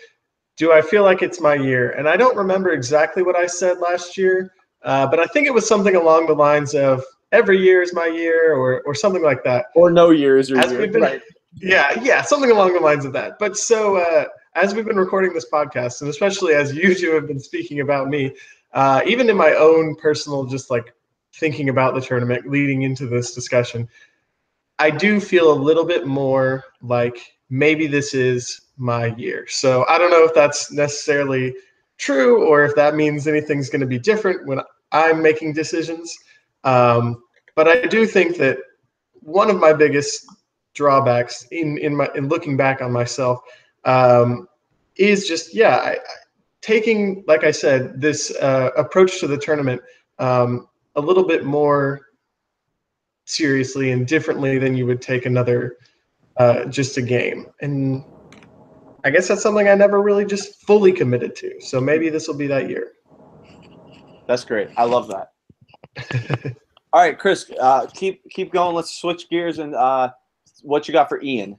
do I feel like it's my year? And I don't remember exactly what I said last year, but I think it was something along the lines of every year is my year or something like that. Or no year is your year. Right. Yeah, something along the lines of that. But so as we've been recording this podcast, and especially as you two have been speaking about me, even in my own personal just like thinking about the tournament leading into this discussion, I do feel a little bit more like maybe this is my year. So I don't know if that's necessarily true or if that means anything's going to be different when I'm making decisions. But I do think that one of my biggest drawbacks in looking back on myself is just, taking, like I said, this approach to the tournament a little bit more seriously and differently than you would take another just a game. And I guess that's something I never really just fully committed to. So maybe this will be that year. That's great. I love that. All right, Chris, keep going. Let's switch gears and what you got for Ian?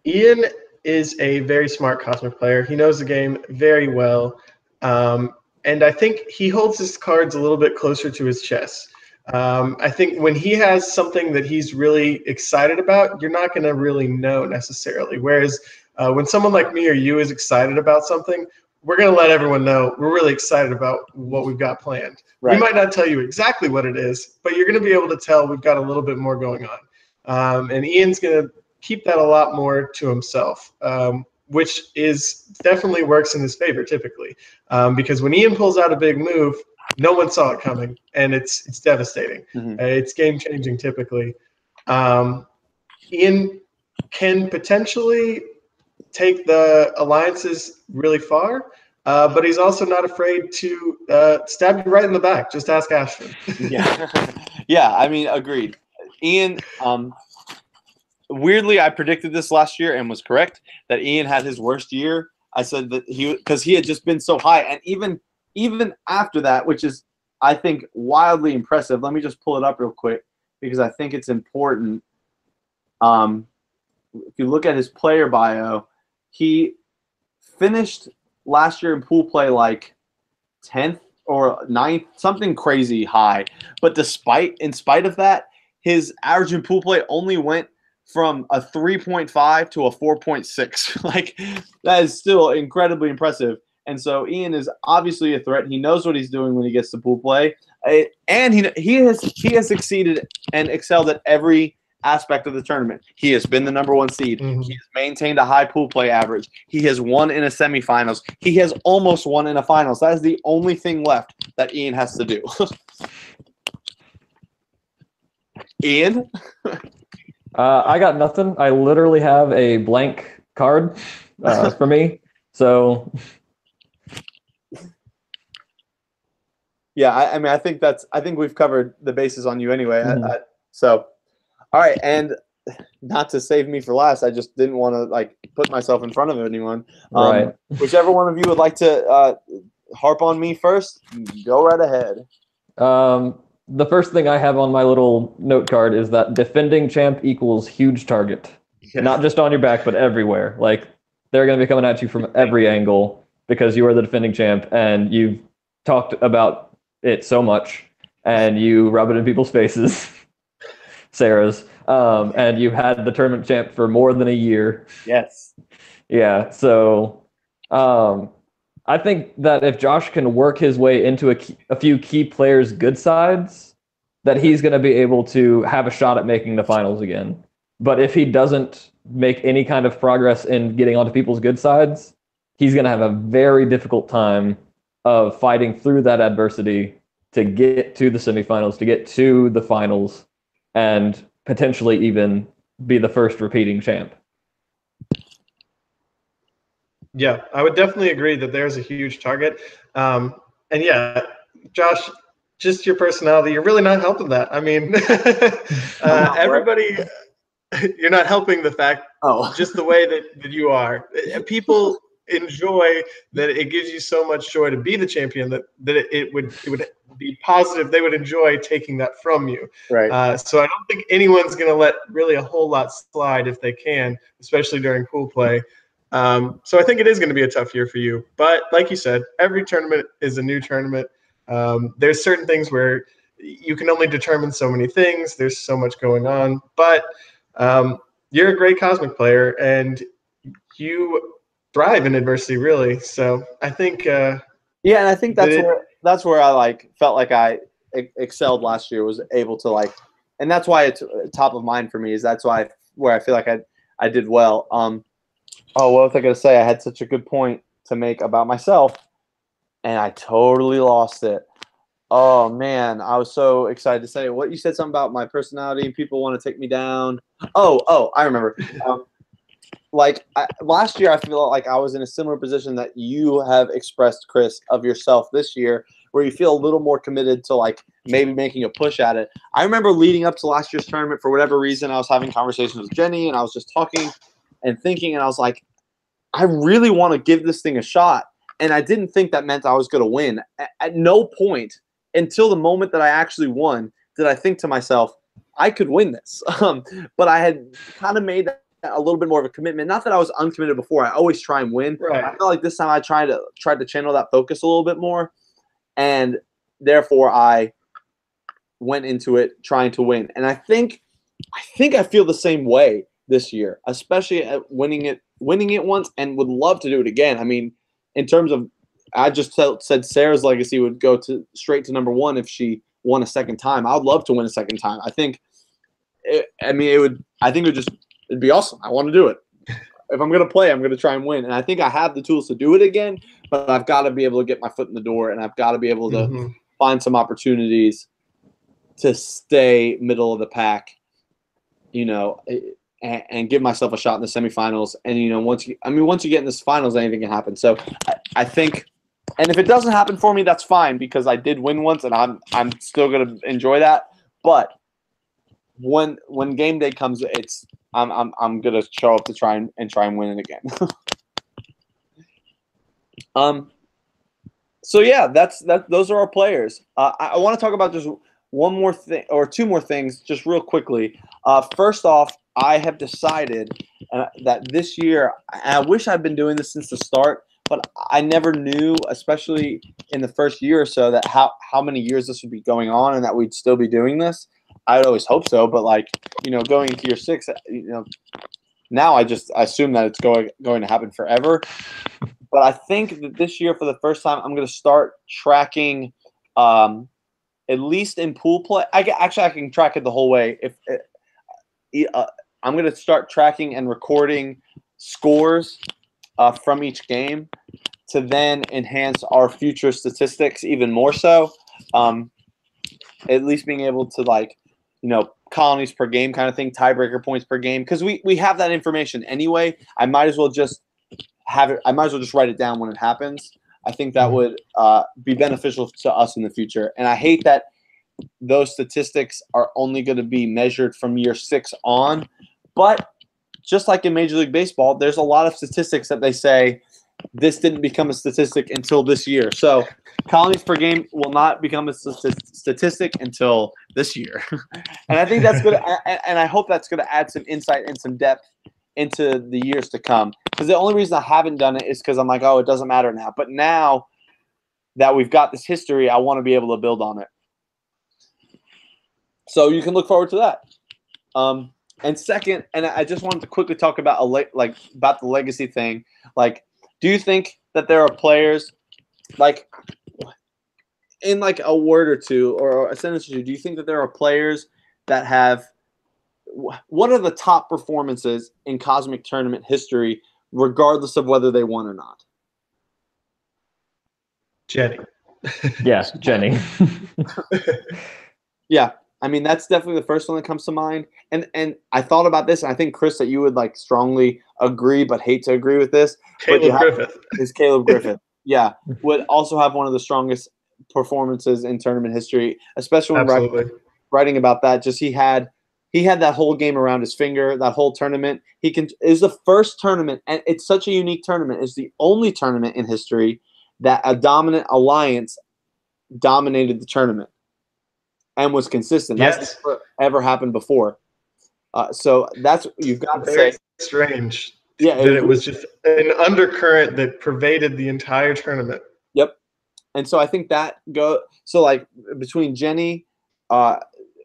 Ian is a very smart Cosmic player. He knows the game very well. And I think he holds his cards a little bit closer to his chest. I think when he has something that he's really excited about, you're not going to really know necessarily. Whereas when someone like me or you is excited about something, we're going to let everyone know we're really excited about what we've got planned. Right. We might not tell you exactly what it is, but you're going to be able to tell we've got a little bit more going on. And Ian's going to keep that a lot more to himself, which is definitely works in his favor typically. Because when Ian pulls out a big move, no one saw it coming, and it's devastating. Mm-hmm. It's game-changing typically. Ian can potentially take the alliances really far, but he's also not afraid to stab you right in the back. Just ask Ashton. Yeah, I mean, agreed. Ian, weirdly, I predicted this last year and was correct that Ian had his worst year. I said that because he had just been so high, and even after that, which is, I think, wildly impressive. Let me just pull it up real quick because I think it's important. If you look at his player bio, he finished last year in pool play like 10th or 9th, something crazy high. But in spite of that, his average in pool play only went from a 3.5 to a 4.6. Like, that is still incredibly impressive. And so Ian is obviously a threat. He knows what he's doing when he gets to pool play, and he has succeeded and excelled at every aspect of the tournament. He has been the number one seed. Mhm. He has maintained a high pool play average. He has won in a semifinals. He has almost won in a finals. That is the only thing left that Ian has to do. Ian? I got nothing. I literally have a blank card for me. So Yeah, I mean, I think we've covered the bases on you anyway. Mhm. So, all right, and not to save me for last, I just didn't want to like put myself in front of anyone. Right. Whichever one of you would like to harp on me first, go right ahead. The first thing I have on my little note card is that defending champ equals huge target. Yeah. Not just on your back, but everywhere. Like, they're going to be coming at you from every angle because you are the defending champ and you've talked about it so much and you rub it in people's faces, Sarah's, and you've had the tournament champ for more than a year. Yes. Yeah, so I think that if Josh can work his way into a few key players' good sides, that he's going to be able to have a shot at making the finals again. But if he doesn't make any kind of progress in getting onto people's good sides, he's going to have a very difficult time of fighting through that adversity to get to the semifinals, to get to the finals, and potentially even be the first repeating champ. Yeah, I would definitely agree that there's a huge target. And yeah, Josh, just your personality, you're really not helping that. I mean, everybody, you're not helping the fact, just the way that you are. People enjoy that it gives you so much joy to be the champion that it would be positive. They would enjoy taking that from you. Right. So I don't think anyone's going to let really a whole lot slide if they can, especially during pool play. So I think it is going to be a tough year for you. But like you said, every tournament is a new tournament. There's certain things where you can only determine so many things. There's so much going on. But you're a great Cosmic player, and you thrive in adversity, really. So I think yeah, and I think that's where I like felt like I excelled last year, was able to like, and that's why it's top of mind for me. Is that's why where I feel like I did well. Oh, what was I going to say? I had such a good point to make about myself, and I totally lost it. Oh, man. I was so excited to say what you said something about my personality and people want to take me down. Oh, I remember. Last year, I feel like I was in a similar position that you have expressed, Chris, of yourself this year, where you feel a little more committed to like maybe making a push at it. I remember leading up to last year's tournament, for whatever reason, I was having conversations with Jenny, and I was just talking and thinking, and I was like, I really want to give this thing a shot. And I didn't think that meant I was going to win. At no point until the moment that I actually won did I think to myself, I could win this. But I had kind of made a little bit more of a commitment. Not that I was uncommitted before. I always try and win. Right. I felt like this time I tried to channel that focus a little bit more. And therefore I went into it trying to win. And I think I feel the same way this year, especially at winning it once, and would love to do it again. I mean, in terms of, I just said Sarah's legacy would go straight to number one if she won a second time. I would love to win a second time. I think, it'd be awesome. I want to do it. If I'm going to play, I'm going to try and win. And I think I have the tools to do it again, but I've got to be able to get my foot in the door, and I've got to be able to find some opportunities to stay middle of the pack, and give myself a shot in the semifinals. And, once you get in this finals, anything can happen. So I think, and if it doesn't happen for me, that's fine, because I did win once and I'm still going to enjoy that. But when game day comes, I'm going to show up to try and win it again. So yeah, those are our players. I want to talk about just one more thing or two more things just real quickly. First off, I have decided that this year, I wish I'd been doing this since the start, but I never knew, especially in the first year or so, that how many years this would be going on and that we'd still be doing this. I'd always hope so, but going into year 6, now I just assume that it's going to happen forever. But I think that this year, for the first time, I'm going to start tracking, at least in pool play. I can track it the whole way. I'm going to start tracking and recording scores from each game to then enhance our future statistics even more so. At least being able to, like, colonies per game kind of thing, tiebreaker points per game, because we have that information anyway. I might as well just have it. I might as well just write it down when it happens. I think that would be beneficial to us in the future. And I hate that those statistics are only going to be measured from year 6 on. But just like in Major League Baseball, there's a lot of statistics that they say this didn't become a statistic until this year. So colonies per game will not become a statistic until this year. And I think that's good. And I hope that's going to add some insight and some depth into the years to come. Because the only reason I haven't done it is because I'm like, oh, it doesn't matter now. But now that we've got this history, I want to be able to build on it. So you can look forward to that. And second, and I just wanted to quickly talk about about the legacy thing. Like, do you think that there are players, like, in like a word or two or a sentence or two, do you think that there are players that have – what are the top performances in Cosmic Tournament history regardless of whether they won or not? Jenny. Yes, Jenny. Yeah. I mean, that's definitely the first one that comes to mind. And I thought about this, and I think, Chris, that you would like strongly agree but hate to agree with this. Caleb Griffith. Is Caleb Griffith. Yeah. Would also have one of the strongest performances in tournament history, especially when writing about that. Just he had that whole game around his finger, that whole tournament. It was the first tournament, and it's such a unique tournament. It's the only tournament in history that a dominant alliance dominated the tournament and was consistent. Yes. That's never ever happened before. So that's you've got to very say. Strange. Yeah, that it was just an undercurrent that pervaded the entire tournament. Yep. And so I think so like between Jenny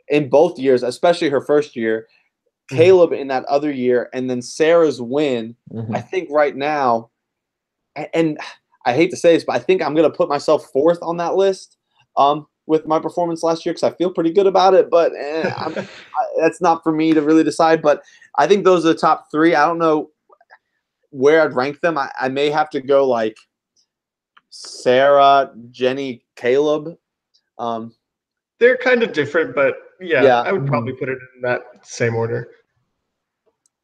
in both years, especially her first year, Caleb in that other year, and then Sarah's win, I think right now, and I hate to say this, but I think I'm going to put myself 4th on that list with my performance last year because I feel pretty good about it, but that's not for me to really decide. But I think those are the top 3. I don't know where I'd rank them. I may have to go like Sarah, Jenny, Caleb. They're kind of different, but yeah, I would probably put it in that same order.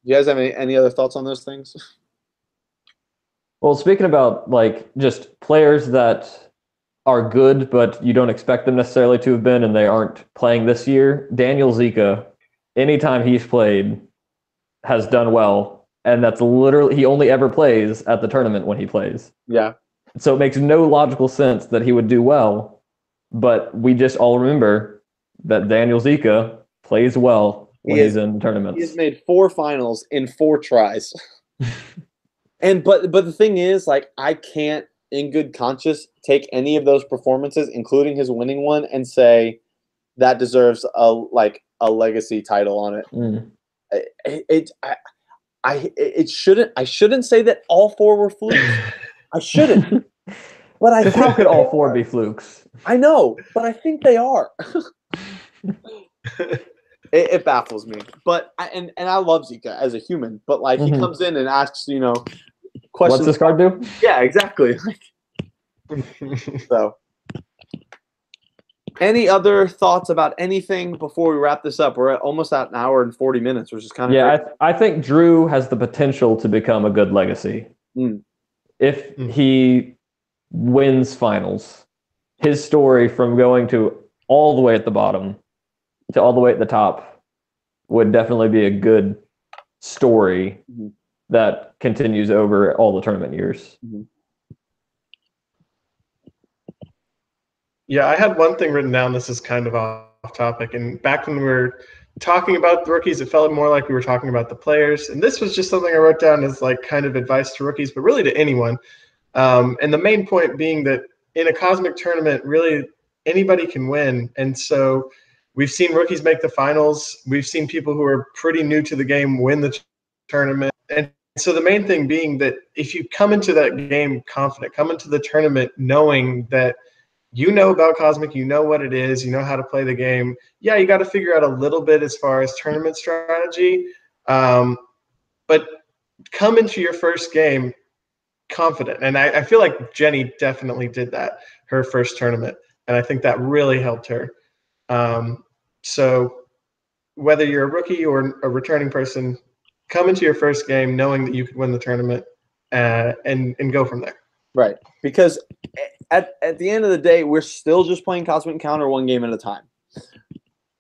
Do you guys have any other thoughts on those things? Well, speaking about like just players that are good, but you don't expect them necessarily to have been, and they aren't playing this year, Daniel Zika, anytime he's played, has done well. And that's literally, he only ever plays at the tournament when he plays. Yeah. So it makes no logical sense that he would do well, but we just all remember that Daniel Zika plays well when he's in tournaments. He has made 4 finals in 4 tries. But the thing is, like, I can't, in good conscience, take any of those performances, including his winning one, and say that deserves a legacy title on it. It shouldn't. I shouldn't say that all 4 were flukes. I shouldn't. But how could all 4 be flukes? I know, but I think they are. It baffles me. But I love Zika as a human, but like he comes in and asks, questions. What's this card do? Yeah, exactly. So, any other thoughts about anything before we wrap this up? We're almost at an hour and 40 minutes, which is kind of great. I think Drew has the potential to become a good legacy. If he wins finals. His story from going to all the way at the bottom to all the way at the top would definitely be a good story that continues over all the tournament years. Yeah, I had one thing written down. This is kind of off topic. And back when we were talking about the rookies, it felt more like we were talking about the players. And this was just something I wrote down as like kind of advice to rookies, but really to anyone. And the main point being that in a Cosmic Tournament, really anybody can win. And so we've seen rookies make the finals. We've seen people who are pretty new to the game win the tournament. And so the main thing being that if you come into that game confident, come into the tournament knowing that you know about Cosmic, you know what it is, you know how to play the game. Yeah, you got to figure out a little bit as far as tournament strategy, but come into your first game confident. And I feel like Jenny definitely did that her first tournament, and I think that really helped her. So whether you're a rookie or a returning person, come into your first game knowing that you could win the tournament and go from there. Right. Because at the end of the day, we're still just playing Cosmic Encounter one game at a time.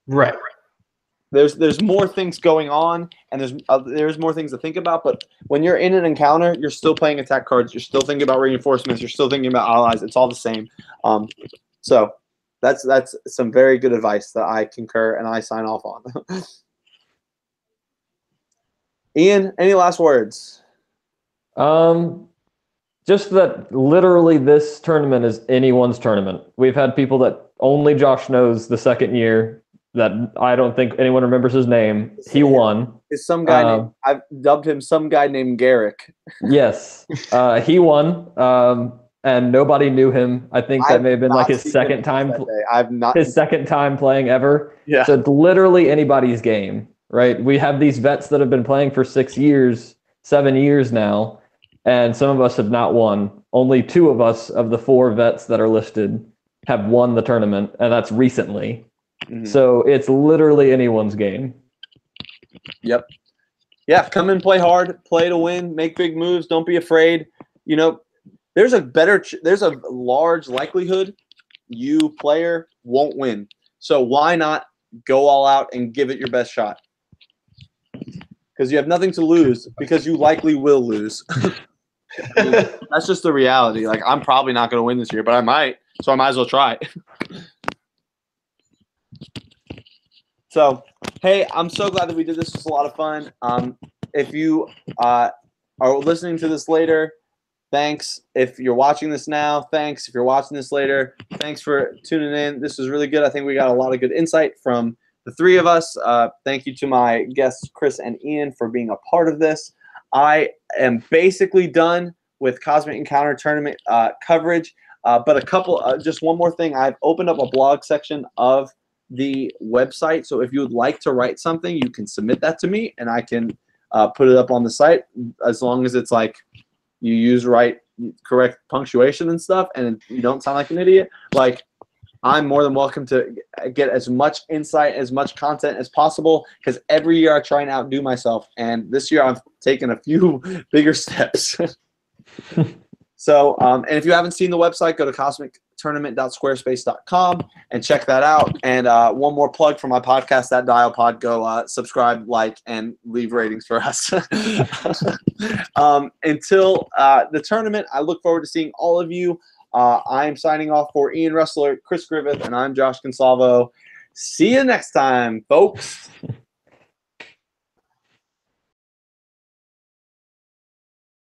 Right. There's more things going on, and there's more things to think about. But when you're in an encounter, you're still playing attack cards. You're still thinking about reinforcements. You're still thinking about allies. It's all the same. So that's some very good advice that I concur and I sign off on. Ian, any last words? Just that literally this tournament is anyone's tournament. We've had people that only Josh knows the second year that I don't think anyone remembers his name. He won. Is some guy named, I've dubbed him some guy named Garrick. Yes. He won. And nobody knew him. I think that may have been like his second time. His second time playing ever. Yeah. So it's literally anybody's game, right? We have these vets that have been playing for 6 years, 7 years now, and some of us have not won. Only 2 of us of the 4 vets that are listed have won the tournament, and that's recently. Mm-hmm. So it's literally anyone's game. Yep. Yeah, come and play hard, play to win, make big moves, don't be afraid. You know, there's a large likelihood you player won't win. So why not go all out and give it your best shot? Because you have nothing to lose, because you likely will lose. I mean, that's just the reality. Like, I'm probably not going to win this year, but I might, so I might as well try. So, hey, I'm so glad that we did this. It was a lot of fun. If you are listening to this later, thanks. If you're watching this now, thanks. If you're watching this later, thanks for tuning in. This was really good. I think we got a lot of good insight from the 3 of us. Thank you to my guests, Chris and Ian, for being a part of this. I am basically done with Cosmic Encounter tournament coverage, but just one more thing. I've opened up a blog section of the website, so if you would like to write something, you can submit that to me, and I can put it up on the site, as long as it's like you use correct punctuation and stuff, and you don't sound like an idiot. Like, I'm more than welcome to get as much insight, as much content as possible, because every year I try and outdo myself, and this year I've taken a few bigger steps. So, and if you haven't seen the website, go to cosmictournament.squarespace.com and check that out. And one more plug for my podcast, That Dial Pod. Go subscribe, like, and leave ratings for us. Until the tournament, I look forward to seeing all of you. I am signing off for Ian Rustler, Chris Griffith, and I'm Josh Consalvo. See you next time, folks.